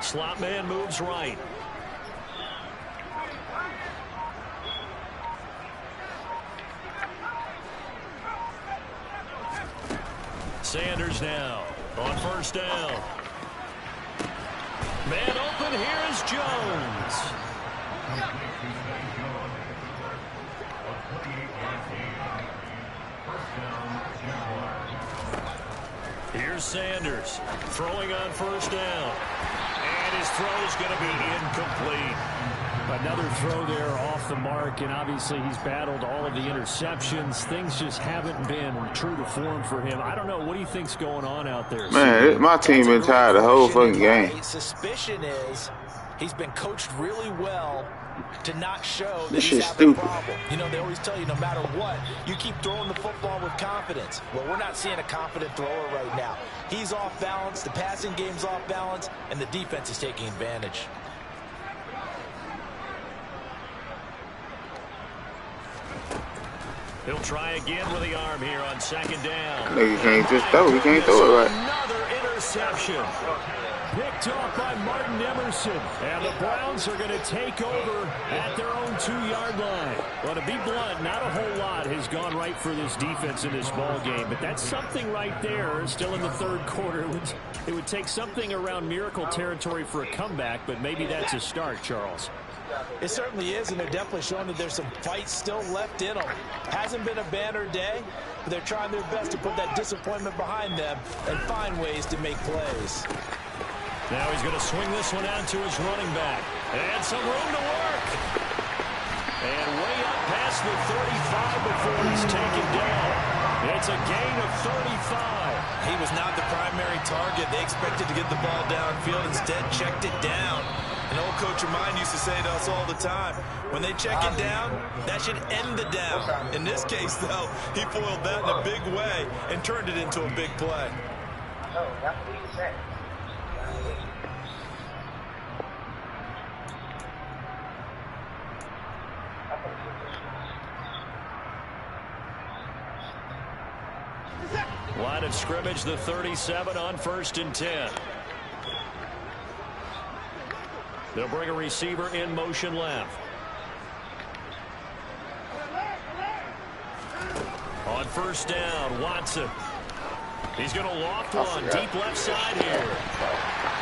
Slot man moves right. Sanders now on first down. Man open, here is Jones. Here's Sanders throwing on first down. And his throw is going to be incomplete. Another throw there off the mark, and obviously he's battled all of the interceptions. Things just haven't been true to form for him. I don't know. What do you think's going on out there? Man, my team been tired the whole fucking game. My suspicion is he's been coached really well to not show that this he's shit's having a stupid. problem. You know, they always tell you no matter what, you keep throwing the football with confidence. Well, we're not seeing a confident thrower right now. He's off balance, the passing game's off balance, and the defense is taking advantage. He'll try again with the arm here on second down. Nigga can't just throw. He can't throw it right. Another interception. Picked off by Martin Emerson. And the Browns are going to take over at their own 2-yard line. Well, to be blunt, not a whole lot has gone right for this defense in this ball game. But that's something right there. Still in the third quarter. It would take something around miracle territory for a comeback, but maybe that's a start, Charles. It certainly is, and they're definitely showing that there's some fight still left in them. Hasn't been a banner day, but they're trying their best to put that disappointment behind them and find ways to make plays. Now he's going to swing this one out to his running back. And some room to work. And way up past the 35 before he's taken down. It's a gain of 35. He was not the primary target. They expected to get the ball downfield. Instead, checked it down. An old coach of mine used to say to us all the time, when they check it down, that should end the down. In this case, though, he foiled that in a big way and turned it into a big play. No, that's what he said. Line of scrimmage, the 37 on 1st and 10. They'll bring a receiver in motion left. On first down, Watson. He's going to loft one deep left side here.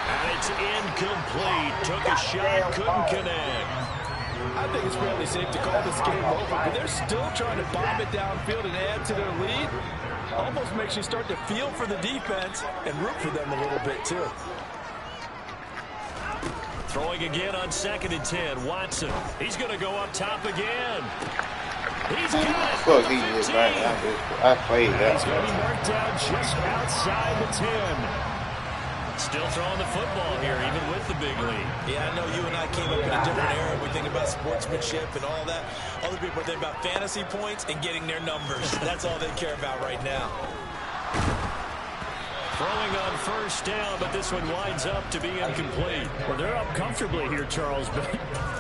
And it's incomplete. Took a shot, couldn't connect. I think it's fairly safe to call this game over, but they're still trying to bomb it downfield and add to their lead. Almost makes you start to feel for the defense and root for them a little bit, too. Throwing again on 2nd and 10. Watson. He's going to go up top again. He's got it. Fuck, he is right. I played that. He's going to be marked down just outside the 10. Still throwing the football here, even with the big lead. Yeah, I know you and I came up in a different era. We think about sportsmanship and all that. Other people think about fantasy points and getting their numbers. That's all they care about right now. Throwing on first down, but this one winds up to be incomplete. Well, they're up comfortably here, Charles, but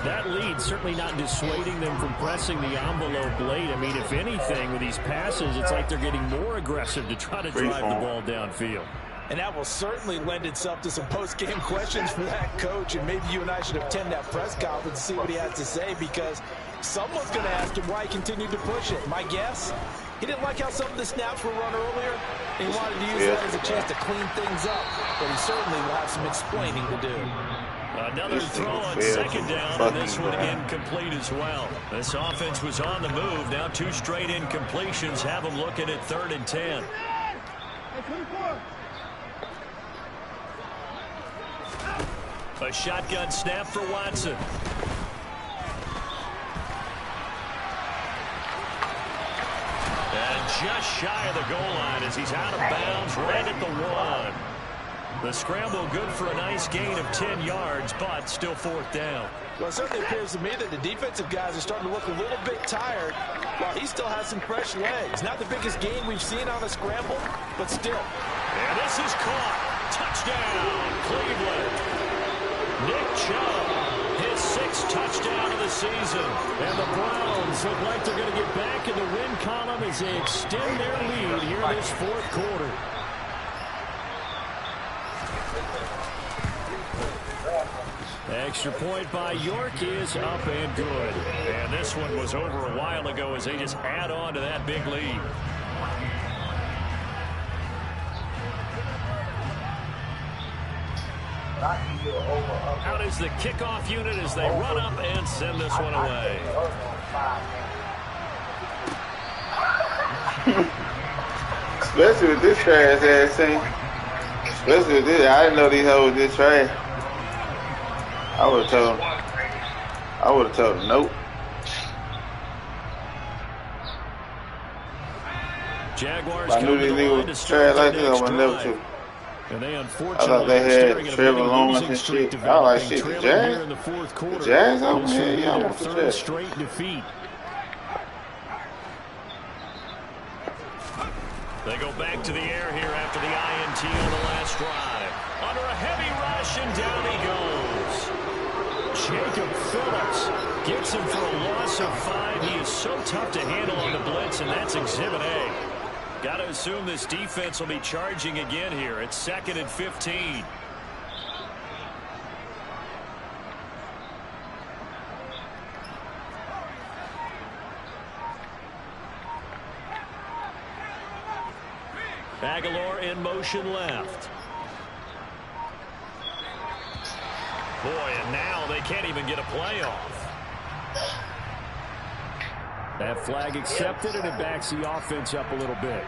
that lead certainly not dissuading them from pressing the envelope late. I mean, if anything, with these passes, it's like they're getting more aggressive to try to drive the ball downfield. And that will certainly lend itself to some post-game questions for that coach. And maybe you and I should attend that press conference and see what he has to say, because someone's going to ask him why he continued to push it. My guess, he didn't like how some of the snaps were run earlier. He wanted to use that as a chance to clean things up. But he certainly will have some explaining to do. Another throw on second down, and this one incomplete as well. This offense was on the move. Now 2 straight incompletions have them looking at 3rd and 10. A shotgun snap for Watson. And just shy of the goal line as he's out of bounds right at the 1. The scramble good for a nice gain of 10 yards, but still 4th down. Well, it certainly appears to me that the defensive guys are starting to look a little bit tired while he still has some fresh legs. Not the biggest gain we've seen on a scramble, but still. And this is caught. Touchdown, Cleveland. Nick Chubb, his 6th touchdown of the season. And the Browns look like they're going to get back in the win column as they extend their lead here in this 4th quarter. Extra point by York is up and good. And this one was over a while ago as they just add on to that big lead. Out is the kickoff unit as they run up and send this one away. Especially with this trash ass thing. Especially with this. I didn't know these hoes this trash. I would have told him nope. Jaguars I knew these niggas was trash like this, I would never took. And they I thought they had Trevor Lawrence and shit. I was like, shit, the Jags? The Jags over here? Yeah, I want the Jags. Straight defeat. They go back to the air here after the INT on the last drive. Under a heavy rush, and down he goes. Jacob Phillips gets him for a loss of 5. He is so tough to handle on the blitz, and that's Exhibit A. Got to assume this defense will be charging again here. It's 2nd and 15. Aguilar in motion left. Boy, and now they can't even get a play off. That flag accepted, and it backs the offense up a little bit.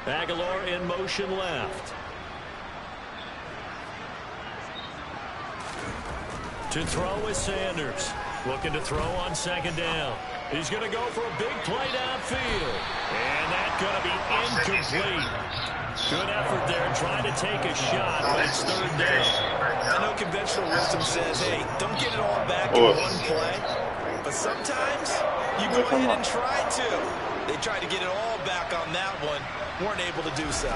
Aguilar in motion left. To throw is Sanders. Looking to throw on 2nd down. He's going to go for a big play downfield. And that's going to be incomplete. Good effort there trying to take a shot, but it's 3rd down. I know conventional wisdom says, hey, don't get it all back in one play. But sometimes you go ahead and try to. They tried to get it all back on that one. Weren't able to do so.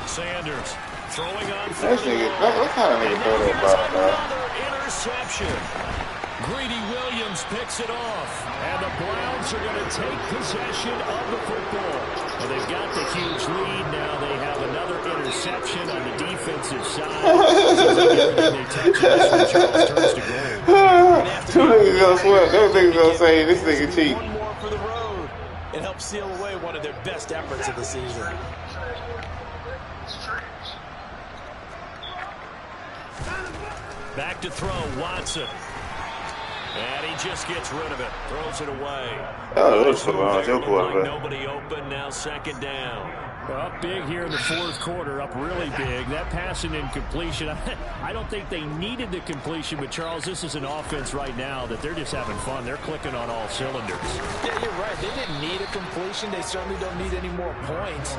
Sanders throwing on 4th down. What kind of nigga throw that ball, bro? Another interception. Greedy Williams picks it off. And the Browns are going to take possession of the football. Well, they've got the huge lead. Now they have another interception on the defensive side. Seems like everything they touch in this one, Charles, turns to gold. Two niggas gonna swear. Those niggas gonna say this nigga cheat. One more for the road. It helps seal away one of their best efforts of the season. Back to throw, Watson. And he just gets rid of it. Throws it away. Oh, it looks so long. Joe like nobody open. Now 2nd down. Up big here in the fourth quarter, up really big. That pass and incompletion, I don't think they needed the completion, but Charles, this is an offense right now that they're just having fun. They're clicking on all cylinders. Yeah, you're right. They didn't need a completion. They certainly don't need any more points,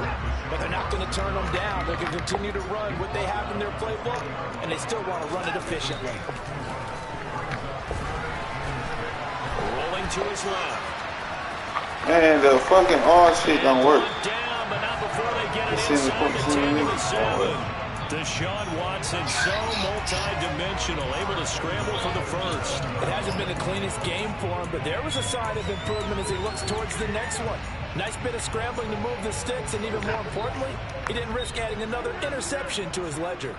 but they're not going to turn them down. They're going to continue to run what they have in their playbook, and they still want to run it efficiently. Rolling to his left. Man, the fucking all shit don't work. Down, but not before they get it inside the 10 to the 7. Deshaun Watson, so multi-dimensional, able to scramble for the first. It hasn't been the cleanest game for him, but there was a sign of improvement as he looks towards the next one. Nice bit of scrambling to move the sticks, and even more importantly, he didn't risk adding another interception to his ledger.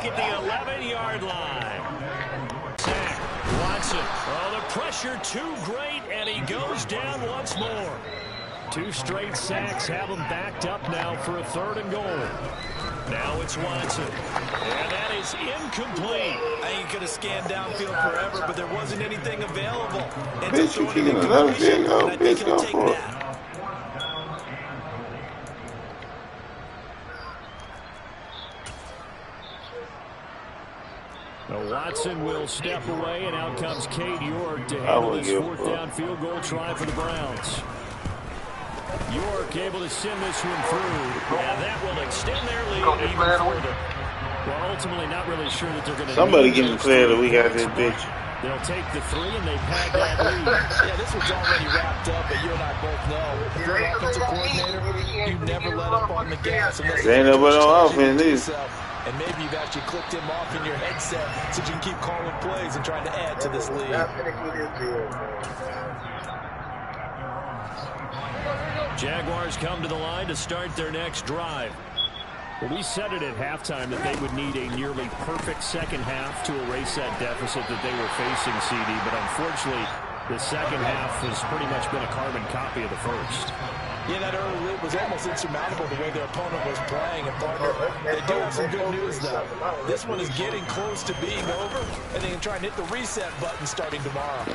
At the 11-yard line. Sack. Watson. Oh, the pressure too great, and he goes down once more. 2 straight sacks have him backed up now for a 3rd and goal. Now it's Watson. And that is incomplete. I ain't going to scan downfield forever, but there wasn't anything available. And Bitch, you kicking another field goal. Bitch, go for it. Watson will step away, and out comes Cade York to handle this 4th down field goal try for the Browns. York able to send this one through. And that will extend their lead even further. Well, ultimately not really sure that they're going to... Somebody give me player of the week out of this bitch. They'll take the 3, and they've had that lead. Yeah, this one's already wrapped up, but you and I both know. If you're an offensive coordinator, you never let up on the gas. There ain't nobody on offense, either. And maybe you've actually clicked him off in your headset so you can keep calling plays and trying to add to this lead. Jaguars come to the line to start their next drive. Well, we said it at halftime that they would need a nearly perfect second half to erase that deficit that they were facing, CD. But unfortunately, the second half has pretty much been a carbon copy of the first. Yeah, that early lead was almost insurmountable the way their opponent was playing. And partner, they do have some good news, though. This one is getting close to being over, and they can try and hit the reset button starting tomorrow.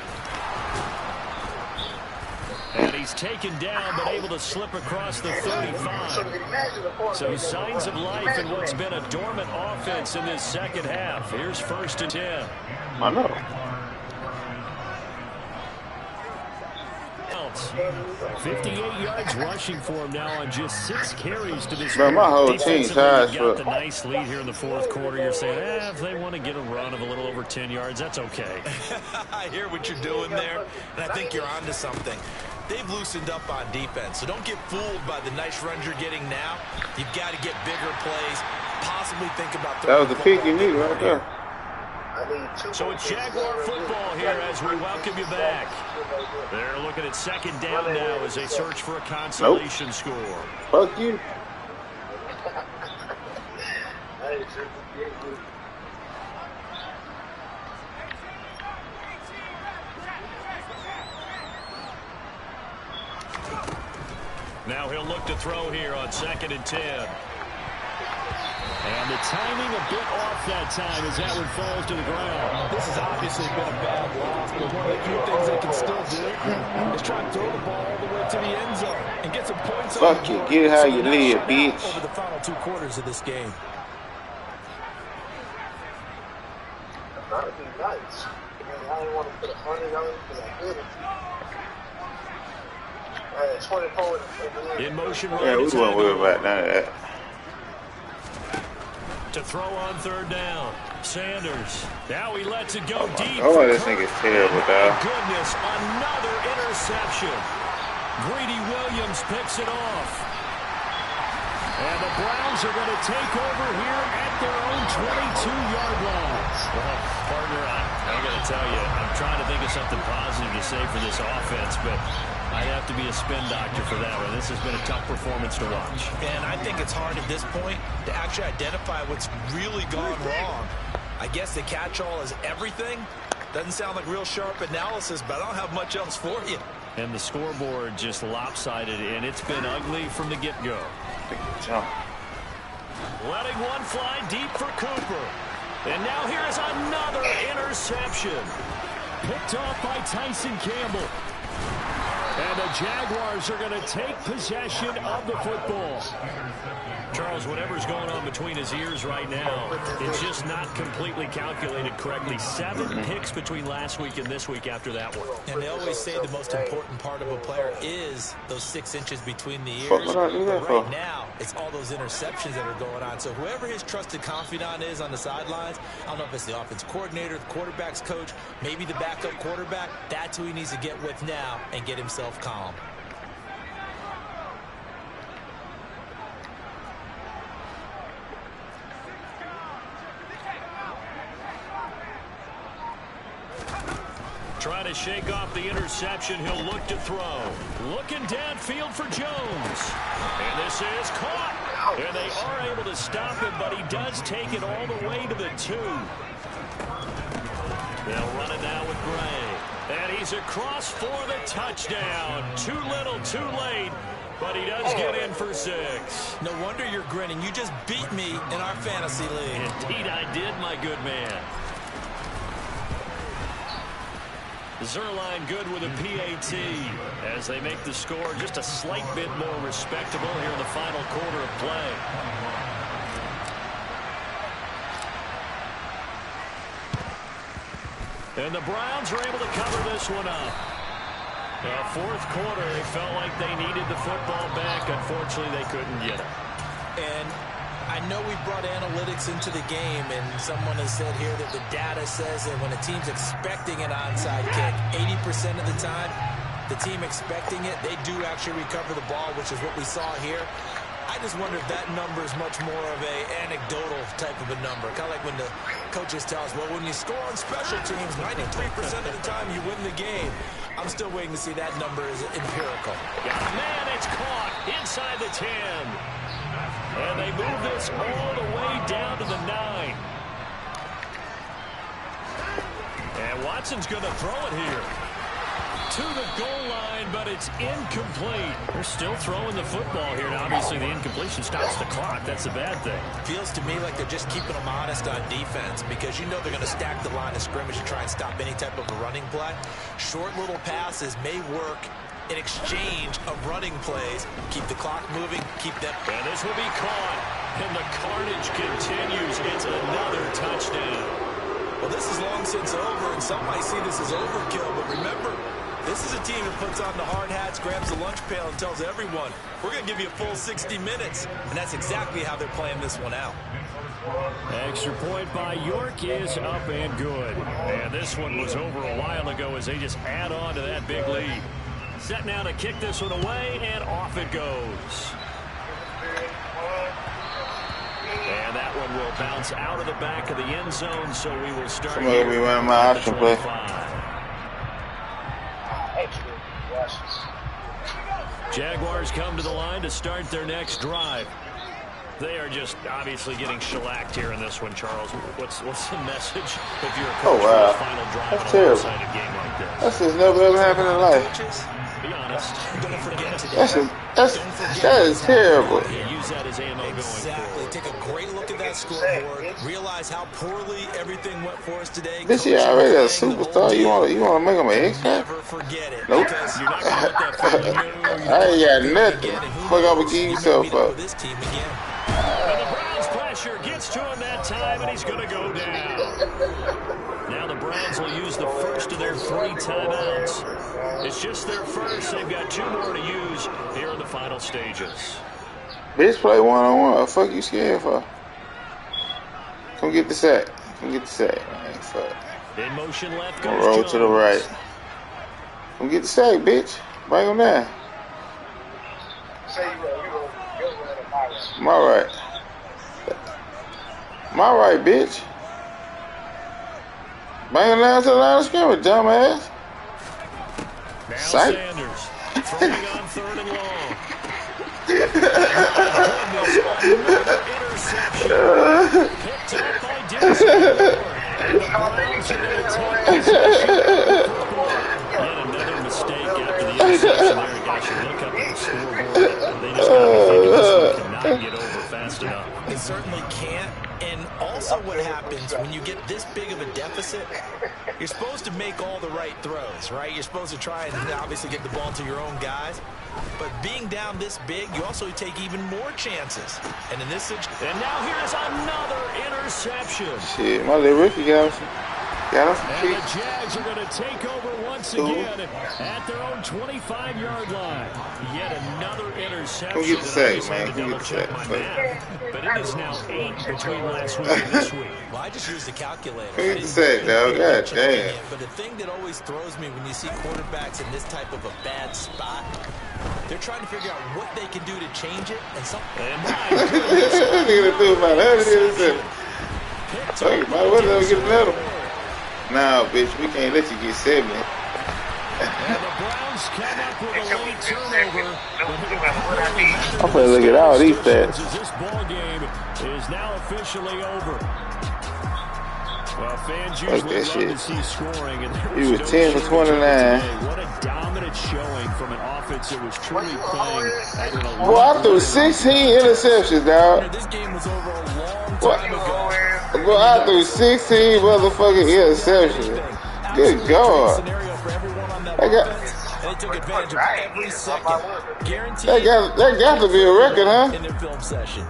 And he's taken down, but able to slip across the 35. So signs of life in what's been a dormant offense in this second half. Here's 1st and 10. I know. 58 yards rushing for him now on just 6 carries to this. Bro, my whole team ties got the nice lead here in the 4th quarter. You're saying, if they want to get a run of a little over 10 yards, that's okay. I hear what you're doing there, and I think you're onto something. They've loosened up on defense, so don't get fooled by the nice runs you're getting now. You've got to get bigger plays, possibly think about that was the pick you need right there. So it's Jaguar football here as we welcome you back. They're looking at 2nd down now as they search for a consolation score. Fuck you. Now he'll look to throw here on 2nd and 10. And the timing a bit off that time as that one falls to the ground. This has obviously been a bad loss, but one of the few things they can still do is try and throw the ball all the way to the end zone and get some points. Fuck you, get how you live, bitch. Over the final 2 quarters of this game. That would be nice. I don't want to put $100 because I did it. In motion, yeah, we won't worry about none of that. To throw on 3rd down. Sanders. Now he lets it go deep. Oh, this thing is terrible, dog. Goodness, another interception. Greedy Williams picks it off. And the Browns are going to take over here at their own 22-yard line. Well, partner, I got to tell you, I'm trying to think of something positive to say for this offense, but I'd have to be a spin doctor for that one. This has been a tough performance to watch. And I think it's hard at this point to actually identify what's really gone wrong. I guess the catch-all is everything. Doesn't sound like real sharp analysis, but I don't have much else for you. And the scoreboard just lopsided, and it's been ugly from the get-go. Letting one fly deep for Cooper. And now here's another interception. Picked off by Tyson Campbell. And the Jaguars are going to take possession of the football. Charles, whatever's going on between his ears right now, it's just not completely calculated correctly. 7 picks between last week and this week after that one. And they always say the most important part of a player is those 6 inches between the ears. But right now, it's all those interceptions that are going on. So whoever his trusted confidant is on the sidelines, I don't know if it's the offense coordinator, the quarterback's coach, maybe the backup quarterback, that's who he needs to get with now and get himself calm. Trying to shake off the interception. He'll look to throw. Looking downfield for Jones. And this is caught. And they are able to stop him, but he does take it all the way to the 2. They'll run it now with Gray. And he's across for the touchdown. Too little, too late. But he does get in for 6. No wonder you're grinning. You just beat me in our fantasy league. Indeed I did, my good man. Zerline good with a PAT as they make the score just a slight bit more respectable here in the final quarter of play. And the Browns are able to cover this one up. Fourth quarter, they felt like they needed the football back. Unfortunately, they couldn't get it. And I know we brought analytics into the game, and someone has said here that the data says that when a team's expecting an onside kick, 80% of the time, the team expecting it, they do actually recover the ball, which is what we saw here. I just wonder if that number is much more of a anecdotal type of a number. Kind of like when the coaches tell us, well, when you score on special teams, 93% of the time you win the game. I'm still waiting to see that number is empirical. Got a man, it's caught inside the 10. And they move this all the way down to the 9. And Watson's going to throw it here. To the goal line, but it's incomplete. They're still throwing the football here. Now, obviously, the incompletion stops the clock. That's a bad thing. Feels to me like they're just keeping them honest on defense because you know they're going to stack the line of scrimmage to try and stop any type of a running play. Short little passes may work in exchange of running plays. Keep the clock moving, keep them. And this will be caught. And the carnage continues. It's another touchdown. Well, this is long since over, and some might see this as overkill, but remember, this is a team that puts on the hard hats, grabs the lunch pail, and tells everyone, we're going to give you a full 60 minutes. And that's exactly how they're playing this one out. Extra point by York is up and good. And this one was over a while ago as they just add on to that big lead. Set now to kick this one away, and off it goes. And that one will bounce out of the back of the end zone, so we will start here. Somebody be running my option play. Jaguars come to the line to start their next drive. They are just obviously getting shellacked here in this one, Charles. What's the message if you're a coach for the final drive That's in a terrible. one-sided game like this? That's just never ever happened in life. Be honest. Don't forget today. That is terrible. Use that as ammo going Exactly. forward. Take a great look at that scoreboard. Realize how poorly everything went for us today. This year already a superstar. You want to make him an X-Factor? Never forget it. Nope. Because You're not going to let that feeling I ain't got nothing. Fuck off and give yourself up. This team again. And the Browns pressure gets to him that time, and he's going to go down. Now the Browns will use the first of their 3 timeouts. It's just their first. They've got 2 more to use here in the final stages. Bitch, play one-on-one. What the fuck you scared for? Come get the sack. Come get the sack. Man, fuck. In motion left Come goes roll Jones. to the right. Come get the sack, bitch. Bring him down. My right. My right, bitch. Bring him down to the line of scrimmage, dumbass. Now Sight. Sanders throwing on 3rd and long. Interception. Picked up by Dixon. And the Browns are going to take possession. Yet another mistake after the interception there. Gosh, you look up at the scoreboard. They just got to be thinking this one cannot get over fast enough. It certainly can't. And also what happens when you get this big of a deficit, you're supposed to make all the right throws, right? You're supposed to try and obviously get the ball to your own guys. But being down this big, you also take even more chances. And in this situation... And now here's another interception. Shit, my little rookie got us And the Jags are going to take over once again at their own 25-yard line. Yet another interception. Who gets the sack, man? Who gets the sack? But it is now 8 between last week and this week. Well, I just used the calculator. Who gets the sack, dog? God damn. But the thing that always throws me when you see quarterbacks in this type of a bad spot, they're trying to figure out what they can do to change it. And They're going to do about 100 interceptions. Hey, might well never get another one. Nah, bitch, we can't let you get 70. And the Browns come up with a late turnover. I'm gonna look at all these stats. This ball game is now officially over. Well, fans usually love to see scoring, and he was 10 for 29. What a dominant showing from an offense that was truly playing at an elite. Boy, I threw 16 interceptions, dog. this game was over a long time ago. Boy, I threw 16 motherfucking interceptions. Good God. They took advantage of every second. Guaranteed. That got to be a record, huh? In their film session.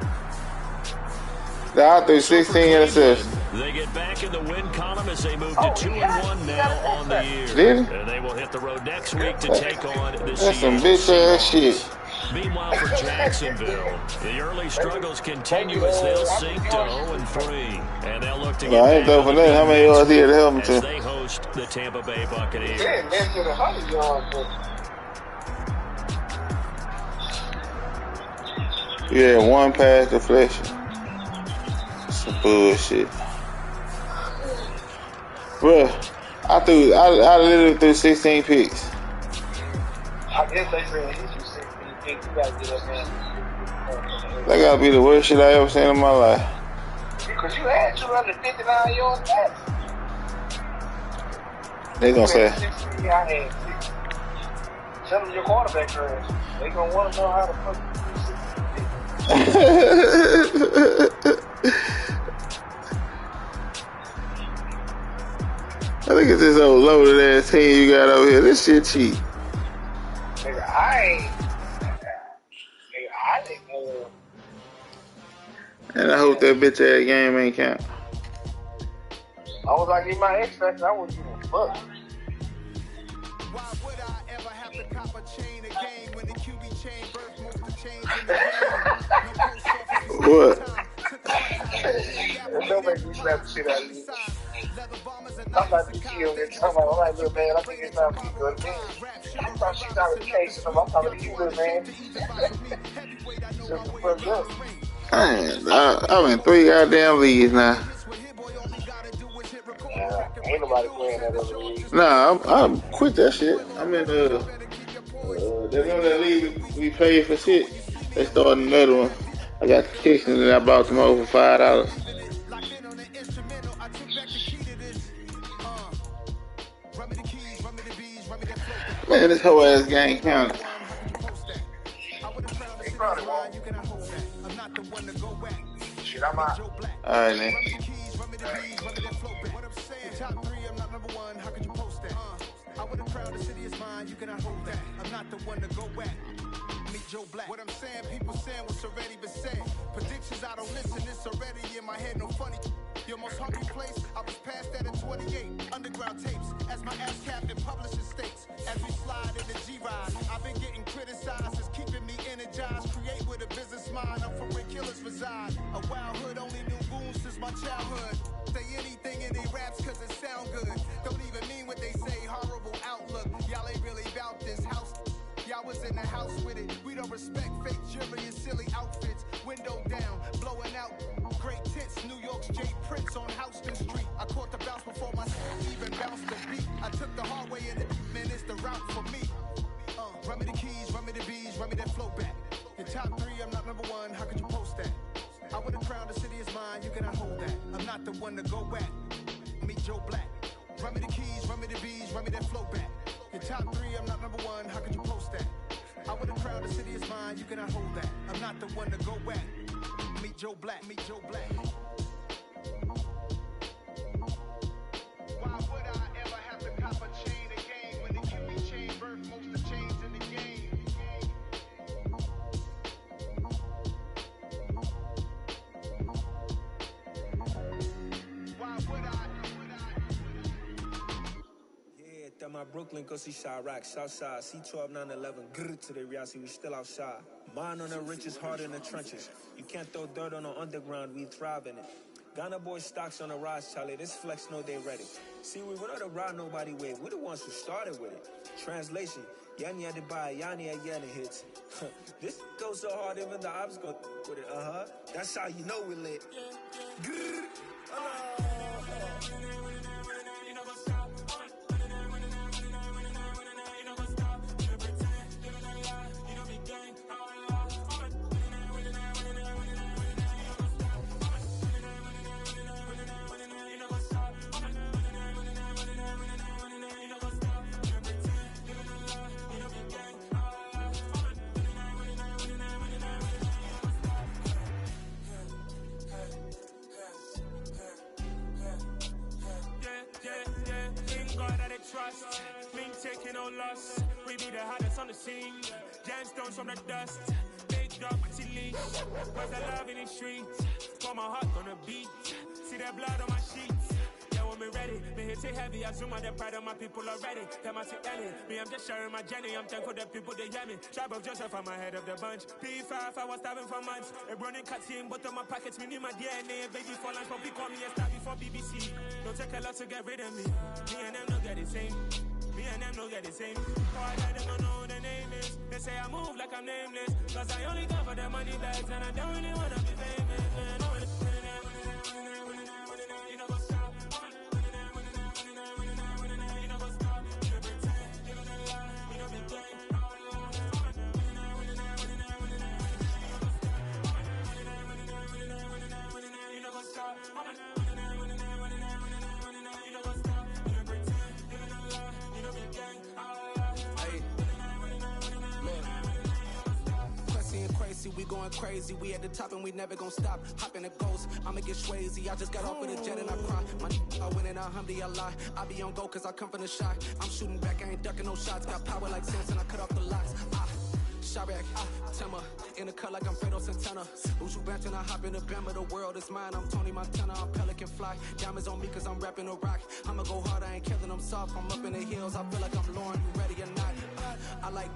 I threw 16 interceptions. They get back in the win column as they move to 2-1 now on the year. Did he? And they will hit the road next week to take on the That's some bitch ass shit. Meanwhile, for Jacksonville, the early struggles continue as they'll sink to 0-3. And they'll look to get I ain't done for nothing. How many yards here to help them as to? they host the Tampa Bay Buccaneers. Yeah, one pass deflection. Some bullshit. Bruh, I literally threw 16 picks. I guess they said he should 16 picks. You gotta get up there. That gotta be the worst shit I ever seen in my life. Because you had 259 yards back. They gonna say. I had 6. Tell them your quarterback trash. They gonna want to know how to fuck. I think it's this old loaded ass team you got over here. This shit cheap. Nigga, I didn't know. And I hope that bitch ass game ain't count. I was like, in my X Factor, I wouldn't give a fuck. Why would I ever have to cop a chain again when the QB chain birth most of the change in the game? What? Don't make me slap the shit out of you. I'm like, you kill me. I'm like, look, man, I think it's time for you to go to bed. I thought she got a case. I'm talking to you, little man. Shut the fuck up. I'm in 3 goddamn leagues now. Ain't nobody playing that other league. Nah, I'm quit that shit. I'm in that league we paid for shit. They started another one. I got the kicks and then I bought them over for $5. Man, this whole ass game counted. He probably won't. Shit, I'm out. Alright, man. What I'm saying, people saying what's already been said. Predictions, I don't listen, it's already in my head, no funny. Your most hungry place, I was past that in 28. Underground tapes, as my ass cap in publishing states. As we slide in the G-Ride, I've been getting criticized, it's keeping me energized. Create with a business mind, I'm from where killers reside. A wild hood, only knew goons since my childhood. Say anything in they raps cause it sound good. Don't even mean what they say, horrible outlook. Y'all ain't really about this house. Y'all was in the house with it. We don't respect fake jewelry and silly outfits. Window down, blowing out. Great tits, New York's J. Prince on Houston Street. I caught the bounce before my even bounced the beat. I took the hard way and man, it's the route for me. Run me the keys, run me the bees, run me that flow back. Your top 3, I'm not number 1. How could you post that? I would have crowned the city is mine. You cannot hold that. I'm not the one to go at. Meet Joe Black. Run me the keys, run me the bees, run me that flow back. Your top 3, I'm not number 1. How could you post that? I would have crowned the city is mine. You cannot hold that. I'm not the one to go at. Meet Joe Black. Meet Joe Black. my Brooklyn, go see Chirac, Southside, C12, 911, grrr to the Riasi, we still outside. Mine on the riches, hard in the trenches. You can't throw dirt on the underground, we thrive in it. Ghana boys stocks on the rise, Charlie, this flex know they ready. See, we not to ride nobody with, we the ones who started with it. Translation, Yani had to buy, Yani again hits. This goes so hard, even the ops go with it, That's how you know we lit. Grrr. Trust, me taking no loss. We be the hottest on the scene. Gemstones from the dust. Big dog with your leash. Where's the love in the streets? Pour my heart on the beat. See that blood on my sheets. Yeah, when we ready, me hit it heavy. I zoom out the pride of my people already. Them I see Ellie. Me, I'm just sharing my journey. I'm thankful that people they hear me. Tribe of Joseph, I'm ahead of the bunch. P5, I was starving for months. A running cutscene, but on my pockets, me need my DNA. Baby for lunch, but we call me a star before BBC. Don't take a lot to get rid of me. Me and them don't get the same. Me and them don't get the same. Oh, I let them know who the name is. They say I move like I'm nameless. Cause I only come for the money bags and I don't really wanna be famous, man. You know what's up? You know what's up? You pretend, you know lie, you know be gang. You know what's up? We going crazy, we at the top and we never gon' stop. Hop in a ghost, I'ma get swayzy. I just got off with a jet and I cry. My I win and I lie. I be on go cause I come from the shot. I'm shooting back, I ain't ducking no shots. Got power like Samson, I cut off the locks. Chirac, Timmer, in the cut like I'm Fredo Santana. Who's you benching? I hop in the Bama, the world is mine. I'm Tony Montana, I'm Pelican Fly. Diamonds on me cause I'm rapping a rock. I'ma go hard, I ain't killing them soft. I'm up in the hills, I feel like I'm Lauren, you ready or not? I like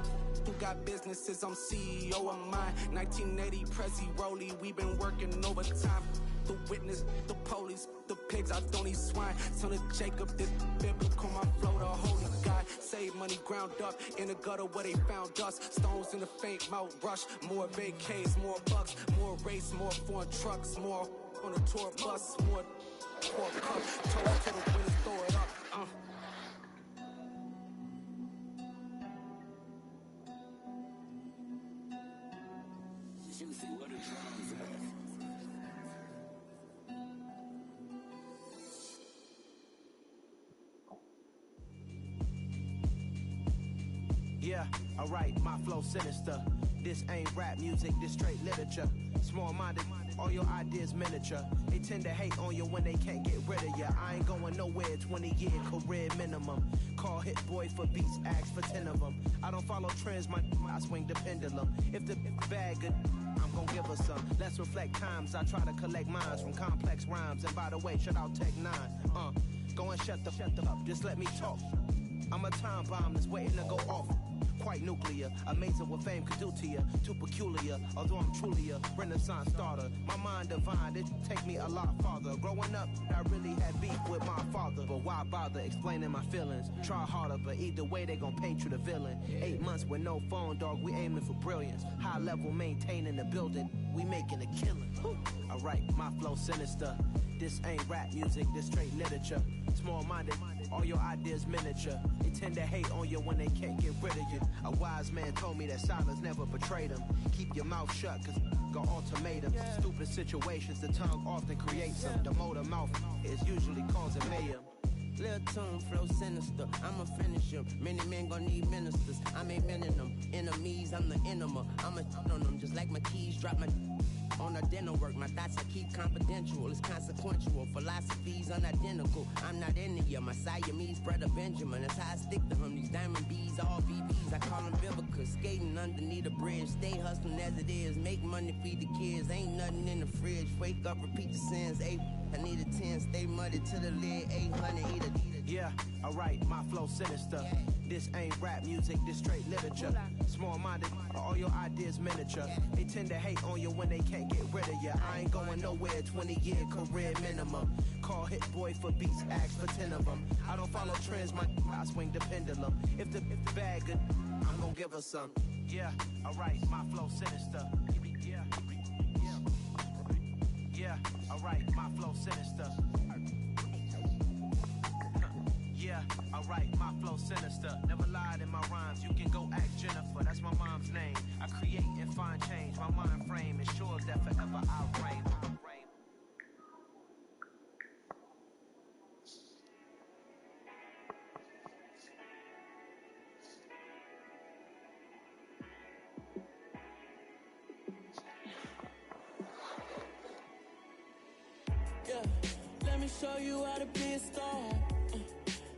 who got businesses, I'm CEO of mine. 1980 Prezi Rolly, we been working overtime. The witness, the police, the pigs, I don't eat swine. Son of Jacob, this biblical, my flow, the holy God. Save money ground up in the gutter where they found us. Stones in the faint mouth rush. More vacays, more bucks, more race, more foreign trucks, more on a tour bus, more pork cup. Toast to the winners, throw it up. Juicy, what a drums at. Yeah, alright, my flow sinister. This ain't rap music, this straight literature. Small-minded, all your ideas miniature. They tend to hate on you when they can't get rid of you. I ain't going nowhere, 20-year career minimum. Call Hit Boy for beats, ask for 10 of them. I don't follow trends, I swing the pendulum. If the bag good, I'm gon' give her some. Let's reflect times, I try to collect minds from complex rhymes. And by the way, shout out Tech 9. Go and shut the up, just let me talk. I'm a time bomb that's waiting to go off. Quite nuclear, amazing what fame could do to you. Too peculiar, although I'm truly a renaissance starter. My mind divine, it take me a lot farther. Growing up, I really had beef with my father. But why bother explaining my feelings? Try harder, but either way they gon' paint you the villain. 8 months with no phone, dog, we aiming for brilliance. High level maintaining the building, we making a killing. Alright, my flow sinister. This ain't rap music, this straight literature. Small-minded, all your ideas miniature. They tend to hate on you when they can't get rid of you. A wise man told me that silence never betrayed him. Keep your mouth shut, cause got ultimatums. Stupid situations, the tongue often creates them. The motor mouth is usually causing mayhem. Lil' tune, flow sinister, I'ma finish him. Many men gon' need ministers, I'm a men in them. Enemies, I'm the enema. I'ma on them, just like my keys, drop my on a dinner work. My thoughts I keep confidential, it's consequential. Philosophies unidentical, I'm not into you. My Siamese brother Benjamin, that's how I stick to him. These diamond bees, all BBs, I call them Vivica. Skating underneath the bridge, stay hustling as it is. Make money, feed the kids, ain't nothing in the fridge. Wake up, repeat the sins, ayy. I need a 10, stay muddy to the lid, 800, eat a. Yeah, alright, my flow sinister. This ain't rap music, this straight literature. Small-minded, all your ideas miniature. They tend to hate on you when they can't get rid of you. I ain't going nowhere, 20-year career minimum. Call Hit Boy for beats, ask for 10 of them. I don't follow trends, I swing the pendulum. If the bag good, I'm gonna give her some. Yeah, alright, my flow sinister. Yeah, alright, my flow sinister. Yeah, alright, my flow sinister. Never lied in my rhymes, you can go ask Jennifer. That's my mom's name. I create and find change. My mind frame ensures that forever I reign. Yeah, let me show you how to be a star.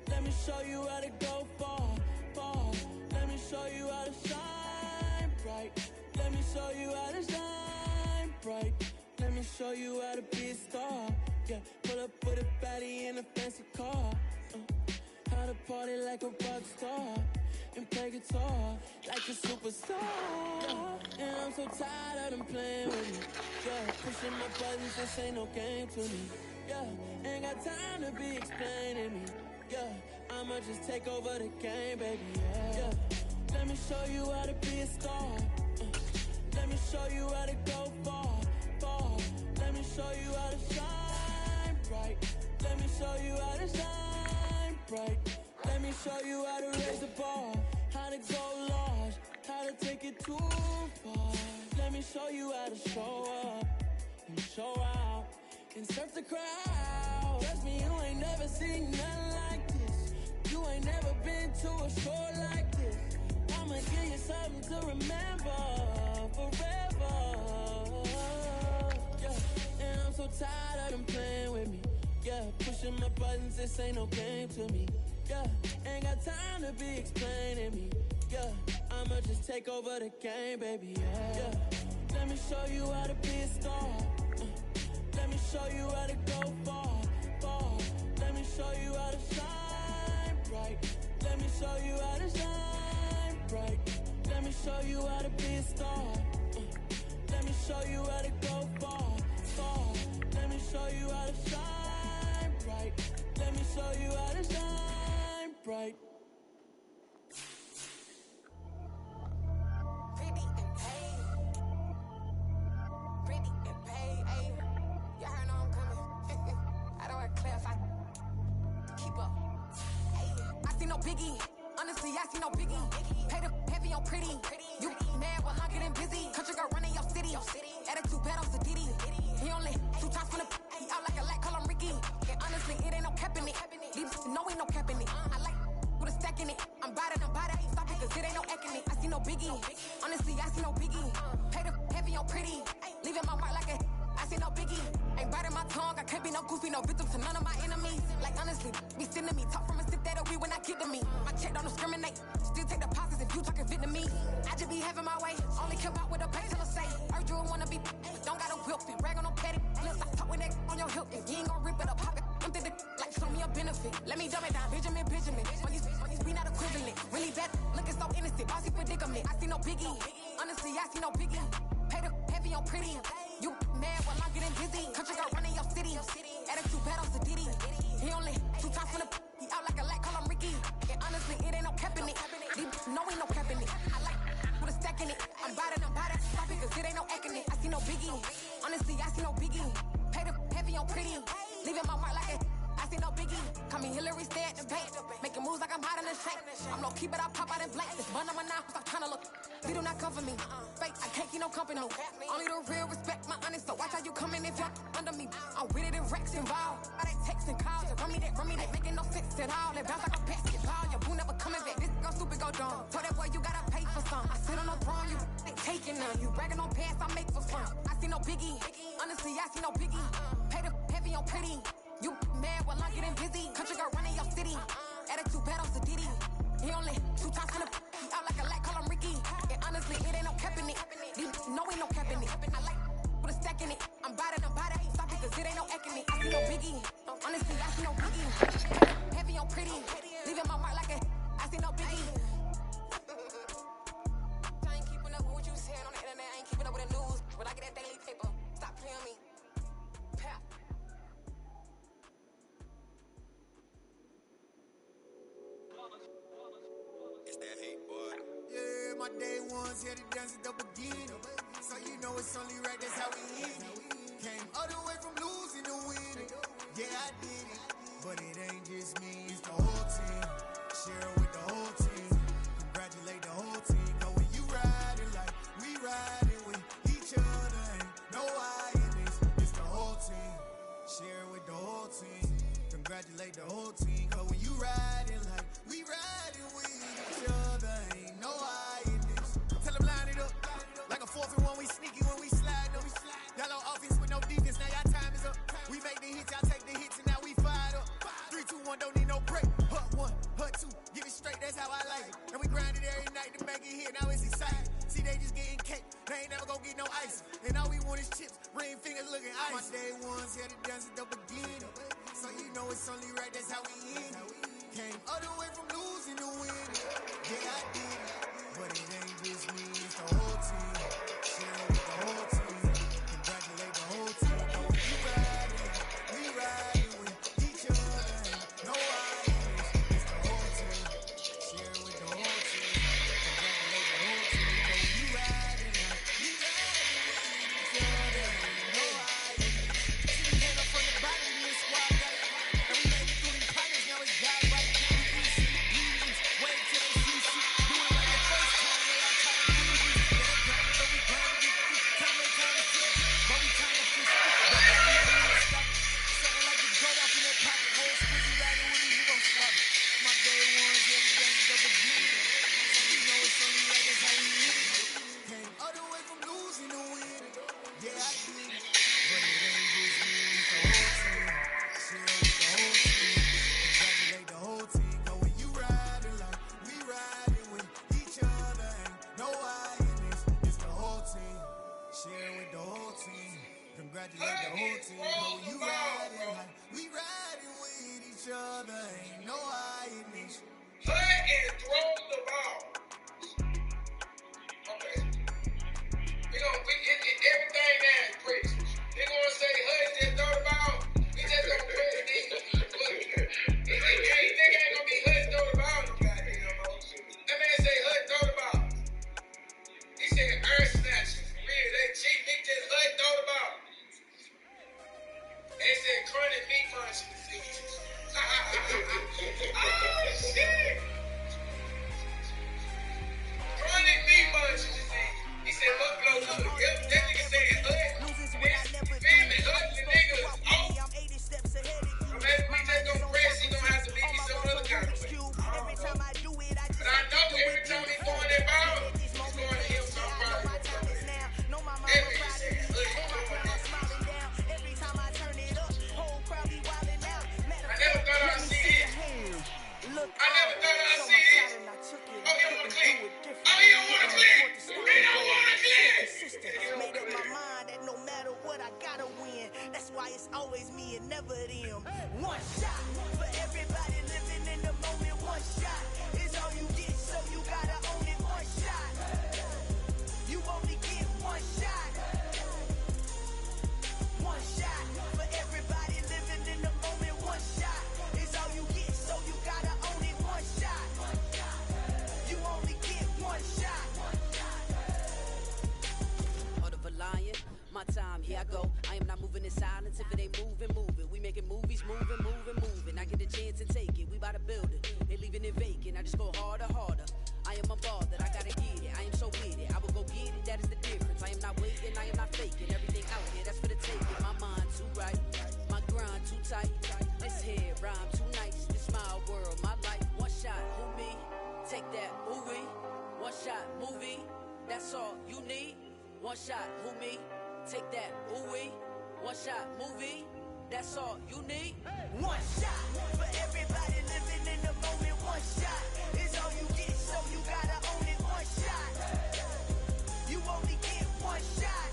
Let me show you how to go far, far. Let me show you how to shine bright. Let me show you how to shine bright. Let me show you how to be a star. Yeah, pull up with a baddie in a fancy car. How to party like a rock star and play guitar like a superstar. And I'm so tired of them playing with me. Yeah, pushing my buttons, this ain't no game to me. Yeah, ain't got time to be explaining me. Yeah, I'ma just take over the game, baby. Yeah, let me show you how to be a star. Let me show you how to go far, far. Let me show you how to shine bright. Let me show you how to shine bright. Let me show you how to raise the bar, how to go large, how to take it too far. Let me show you how to show up and show out and surf the crowd. Trust me, you ain't never seen nothing like this. You ain't never been to a show like this. I'ma give you something to remember forever. Yeah, and I'm so tired of them playing with me. Yeah, pushing my buttons, this ain't no game to me. Yeah, ain't got time to be explaining me. Yeah, I'ma just take over the game, baby. Yeah, let me show you how to be a star. Let me show you how to go far, far. Let me show you how to shine bright. Let me show you how to shine bright. Let me show you how to be a star. Let me show you how to go far, far. Let me show you how to shine bright. Let me show you how to shine bright. Pretty and paid. Pretty and paid, ayy. Y'all heard know I'm coming. I don't want to clarify. Keep up. Ayy. I see no biggie. Honestly, I see no biggie. Pay the heavy on pretty. You mad while I'm getting busy. Country girl running your city. Attitude bad on Sadiddy. He only 2 times from the he out like a light, call him Ricky. And honestly, it ain't no cap in it. These know ain't no cap in it. I like with a stack in it. I'm bad, ain't stop it, cause it ain't no acting it. I see no biggie. Honestly, I see no biggie. Pay the heavy on pretty. Leaving my mark like a I see no biggie. Ain't biting my tongue, I can't be no goofy, no victim to none of my enemies. Like honestly, be sending me talk from a sip that'll be when I get to me. My check don't discriminate, still take deposits if you talking Vietnamese. I just be having my way, only come out with a pay till I say. Heard you wanna be, don't got a whip, and rag on no petty. Lips, I talk with that on your hip, if you ain't gon' rip it up, pop it. I'm thinking like show me a benefit. Let me dumb it down, Benjamin. When you be not equivalent, really bad, looking so innocent, bossy predicament. I see no biggie, honestly, I see no biggie. Pay the heavy on pretty. You mad while I'm getting busy. Country girl running your city. Attitude bad on Sadiddy. He only 2 times from the he out like a light, call him Ricky. And honestly, it ain't no cap in it. These know ain't no cap in it. I like with a stack in it. I'm biting, stop it, cause it ain't no acting it. I see no biggie. Honestly, I see no biggie. Pay the heavy on pretty. Leaving my mark like a I see no biggie. Call me Hillary, stay at the bank. Making moves like I'm hot in the shank. I'm low key, but I pop out in blank. This bun on my knife, stop trying to look. They do not come for me. Fake, I can't keep no company. Only the real respect my honest. So watch how you coming if you're under me. I'm with it and Rex involved. I they texting calls. Run me that, making no sense at all. They bounce like a basketball. Your boo never coming back. This go stupid, go dumb. Told that boy you gotta pay for some. I sit on no throne, you ain't taking none. You bragging on pants, I make for fun. I see no biggie. Honestly, I see no biggie. Pay the heavy on pretty. You mad while I'm getting busy. Country girl running your city. Attitude bad on Sadiddy. He only 2 times from the he out like a light, call him Ricky. And honestly, it ain't no cap in it. These know ain't no cap in it. I like with a stack checking it. I'm bada, ain't stopping cause it ain't no ecking it. I see no biggie. Honestly, I see no biggie. Heavy on pretty. Leaving my mark like a. I see no biggie. I ain't keeping up with what you saying on the internet. I ain't keeping up with the news. When I get that daily paper, stop playing me. Pap. It's that hate, boy. Yeah, my day ones here to dance at the beginning. So you know it's only right, that's how we end it. Came all the way from losing to winning. Yeah, I did it. But it ain't just me, it's the whole team. Share it with the whole team. Congratulate the whole team. Know when you riding like we riding with each other. Ain't no I in this, it's the whole team. Share it with the whole team. Congratulate the whole team. Cause when you riding like we riding with each other. Ain't no I in this. Tell them line it up. Like a 4th and 1, we sneaky when we slide up. Y'all on offense with no defense, now y'all time is up. We make the hits, y'all take the hits, and now we fired up. 3, 2, 1, don't need no break. Hut 1, hut 2, give it straight, that's how I like it. And we grind it every night to make it hit, now it's exciting. See, they just getting cake, they ain't never gonna get no ice. And all we want is chips, ring fingers looking ice. My day ones here to dance at the beginning. So you know it's only right, that's how we end it. Came all the way from losing to winning. Yeah, I did it. But it ain't just me, it's the whole team. Share it with the whole team. Congratulate the whole team. Know when you riding, we riding with each other. Ain't no I in this, it's the whole team. Share it with the whole team. Congratulate the whole team. Know when you riding, we riding with each other. Ain't no I in this. See, we came up from the bottom, me and squad got it. And we made it through these pilots, now it's God right. We easy, wait till they see shit. Do it right the first time, they all try to leave it. Yeah, they grinding, but we grinding it through. Tell them they time to shit, but we time to fish it. But that means we ain't stopping. Something like the goat off in that pocket. Whole squizzy riding with me, who gon' stop it? My day ones, yeah, the dance at the beginning. So you know it's only right, that's how we end it. Came all the way from losing to winning. Yeah, I did it. But it ain't just me, it's the whole team. Share with the whole team. Congratulate the whole team. Cause when you riding like we riding with each other. Ain't no I in this, it's the whole team. Share with the whole team. Congratulate the whole team. Cause when you riding like we riding with each other. Ain't no I in this. Hut and throw the ball. Okay. Everything now is press. They gonna say Hut just throw the ball. We just gonna press nigga. Nigga ain't gonna be Hut throw the ball. That man say Hut throw the ball. He said earth snatchers. For real, they cheap. Nigga just Hut throw the ball. They said chronic meat munching disease. Oh shit! Chronic meat munching disease. He said Buffalo good. Yep, that nigga said Hut. Feel me? Hut the nigga is off. So maybe we just gonna press. He gonna have to beat me some other kind of way. But I know every time he throwing that ball, he's going to hit some problem. Every said Hut. I never thought I'd see this. I never thought I'd see this. Oh, he don't want to clean. Oh, he don't want to clean. He don't want to clean. Made up my mind that no matter what, I gotta win. That's why it's always me and never them. One shot for everybody living in the moment. One shot is all you get, so you gotta own it. One shot. You only get one shot. One shot for everybody living in the moment. One shot is all you get, so you gotta own it. One shot. You only get one shot. Order of a lion, my time, here I go. I am not moving in silence. If it ain't moving, moving. We making movies, moving, moving, moving. I get a chance to take it. We bout to build it. They leaving it vacant. I just go harder, harder. I am a ball that I gotta get it. I am so with it. I will go get it. That is the difference. I am not waiting. I am not faking. Everything out here, that's for the taking. My mind too right. My grind too tight. This head rhyme too nice. This my world, my life. One shot, who me? Take that movie. One shot, movie. That's all you need. One shot, who me? Take that movie. One shot, movie. That's all you need. One shot for everybody living in the moment. One shot is all you get, so you gotta own it. One shot. You only get one shot.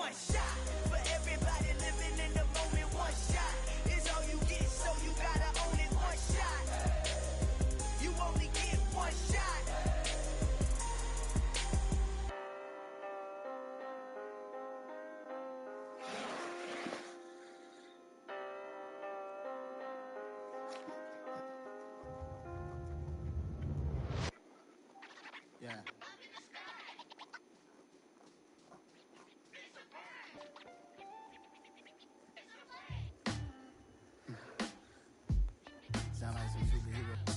one shot. For everybody living in the moment, one shot is all you get, so you gotta own it. One shot. You only get one shot. Yeah. Sound like some superheroes.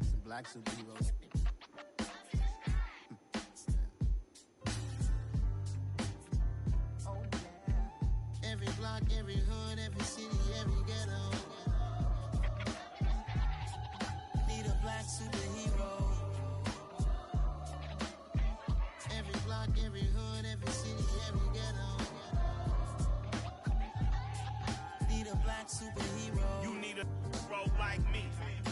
Some black superheroes. Every block, every hood, every city, every ghetto. Need a black superhero. Every block, every hood, every city, every ghetto. Need a black superhero. You need a hero like me.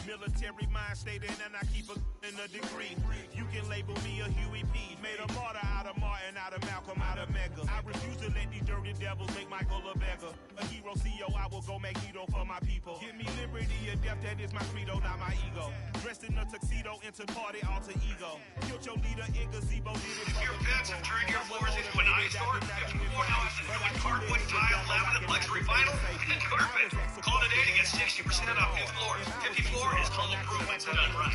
Military mind stated, and I keep in a degree. You can label me a Huey P. Made a martyr out of Martin, out of Malcolm, out of Mega. I refuse to let these dirty devils make Michael a beggar. A hero CEO, I will go Magneto for my people. Give me liberty or death, that is my credo, not my ego. Dressed in a tuxedo, into party, alter ego. Killed your leader in gazebo, did it for your pets have turned your floors into an eyesore, if you want off the new hardwood, tile, laminate, luxury vinyl, and carpet. Call today to get 60% off new floors. 50 floor is home improvements done right.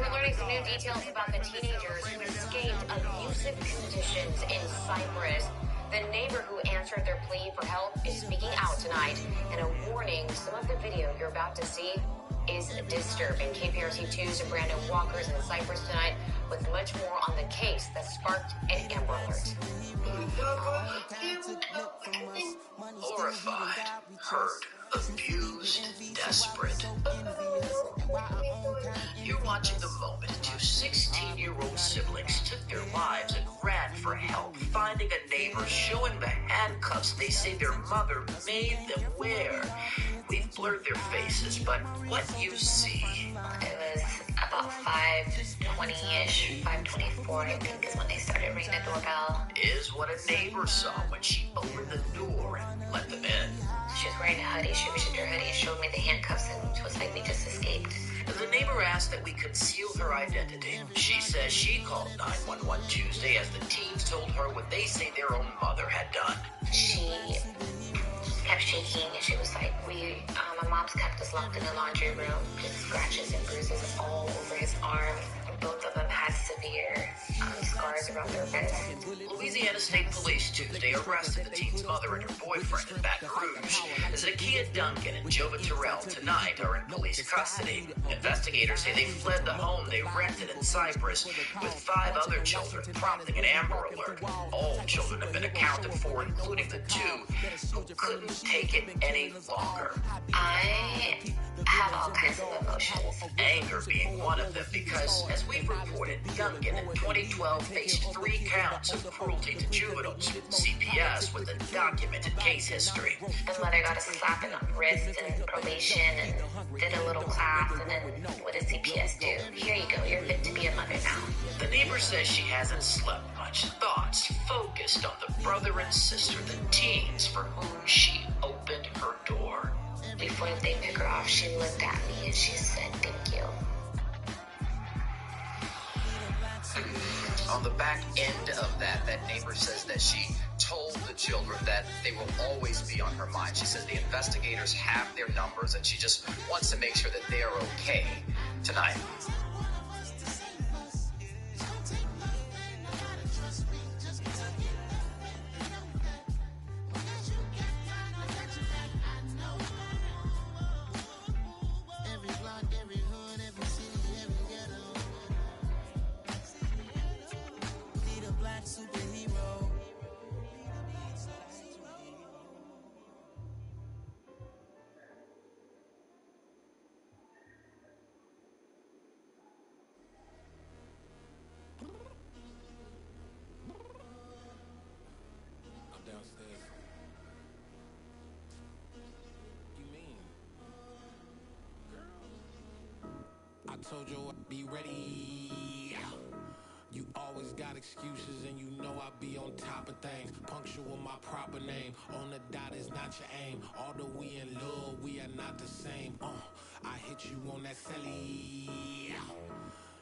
We're learning some new details about the teenagers who escaped abusive conditions in Cyprus. The neighbor who answered their plea for help is speaking out tonight. And a warning, some of the video you're about to see is disturbing. KPRC2's Brandon Walker's in Cyprus tonight with much more on the case that sparked an Amber Alert. Horrified, hurt, abused, desperate. You're watching the moment two 16-year-old siblings took their lives and ran for help, finding a neighbor, showing the handcuffs they say their mother made them wear. We've blurred their faces, but what you see... It was about 5:20-ish, 5:24, I think, is when they started ringing the doorbell. Is what a neighbor saw when she opened the door and let them in. She was wearing a hoodie. She reached into her hoodie and showed me the handcuffs, and she was like, we just escaped. The neighbor asked that we conceal her identity. She says she called 911 Tuesday as the teens told her what they say their own mother had done. She kept shaking, and she was like, my mom's kept us locked in the laundry room. With scratches and bruises all over his arm. Both of them had severe scars around their wrists. Louisiana State Police Tuesday arrested the teen's mother and her boyfriend in Baton Rouge. Zakia Duncan and Jova Terrell tonight are in police custody. Investigators say they fled the home they rented in Cyprus with 5 other children, prompting an Amber Alert. All children have been accounted for, including the 2 who couldn't take it any longer. I have all kinds of emotions. Anger being one of them because, as we've reported, Duncan in 2012 faced 3 counts of cruelty to juveniles. CPS with a documented case history. The mother got a slap in the wrist and probation and did a little class, and then what does CPS do? Here you go, you're fit to be a mother now. The neighbor says she hasn't slept much. Thoughts focused on the brother and sister, the teens for whom she opened her door. Before they took her off, she looked at me and she said, thank you. On the back end of that neighbor says that she told the children that they will always be on her mind. She says the investigators have their numbers and she just wants to make sure that they're okay tonight. told you I'd be ready. You always got excuses and you know I be on top of things. Punctual my proper name. On the dot is not your aim. Although we in love, we are not the same. I hit you on that celly.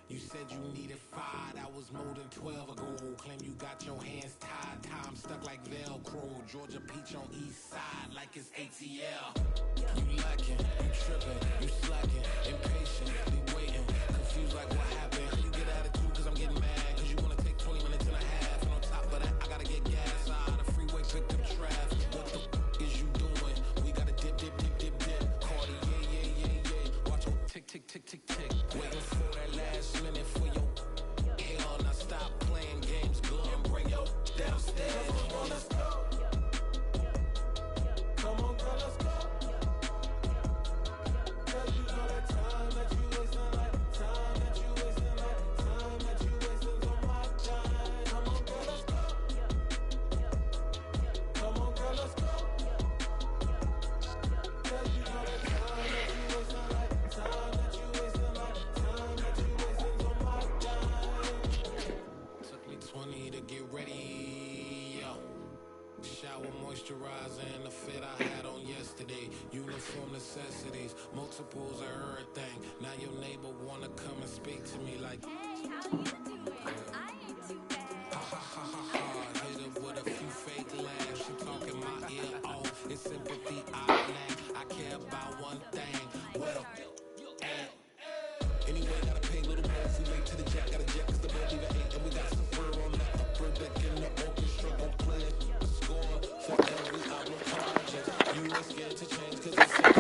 You said you needed 5, that was more than 12 ago. Claim you got your hands tied, time stuck like Velcro. Georgia Peach on east side like it's ATL. You lacking, you tripping, you slacking, impatient, be waiting, confused like what happened. How you get attitude cause I'm getting mad, cause you wanna take 20 minutes and a half. And on top of that, I gotta get gas out of the freeway, pick up traffic. What the is you doing? We gotta dip, dip, dip, dip, dip. Cardi, yeah. Watch your tick, tick, tick, tick, tick. Waiting for that last minute for your hell. Now stop playing games, go and bring your downstairs. Come on, let's go. Come on, girl, let's go. Cause you know that time that you wasting, like time that you wasting, like time that you wasting on my time. Come on, girl, let's go. Come on, girl, let's go. Cause you know that time that you wasting, like time that you wasting, like time that you wasting on my time. Took me 20 to get ready, yo. Shower moisturizer and the fit I had on yesterday. Uniform necessities, multiples of everything. Now your neighbor wanna come and speak to me like, hey, how you doing? I ain't too bad. Ha ha ha ha ha. Hit her with a few fake laughs. She talking my ear off. It's sympathy I lack. I care about one thing. Well, anyway, gotta pay little more if we late to the jack. Got a jet cause the boat even ate. And we got some fur on that upper deck in the orchestra. Gon' play a score for every album project. You ain't scared to change cause it's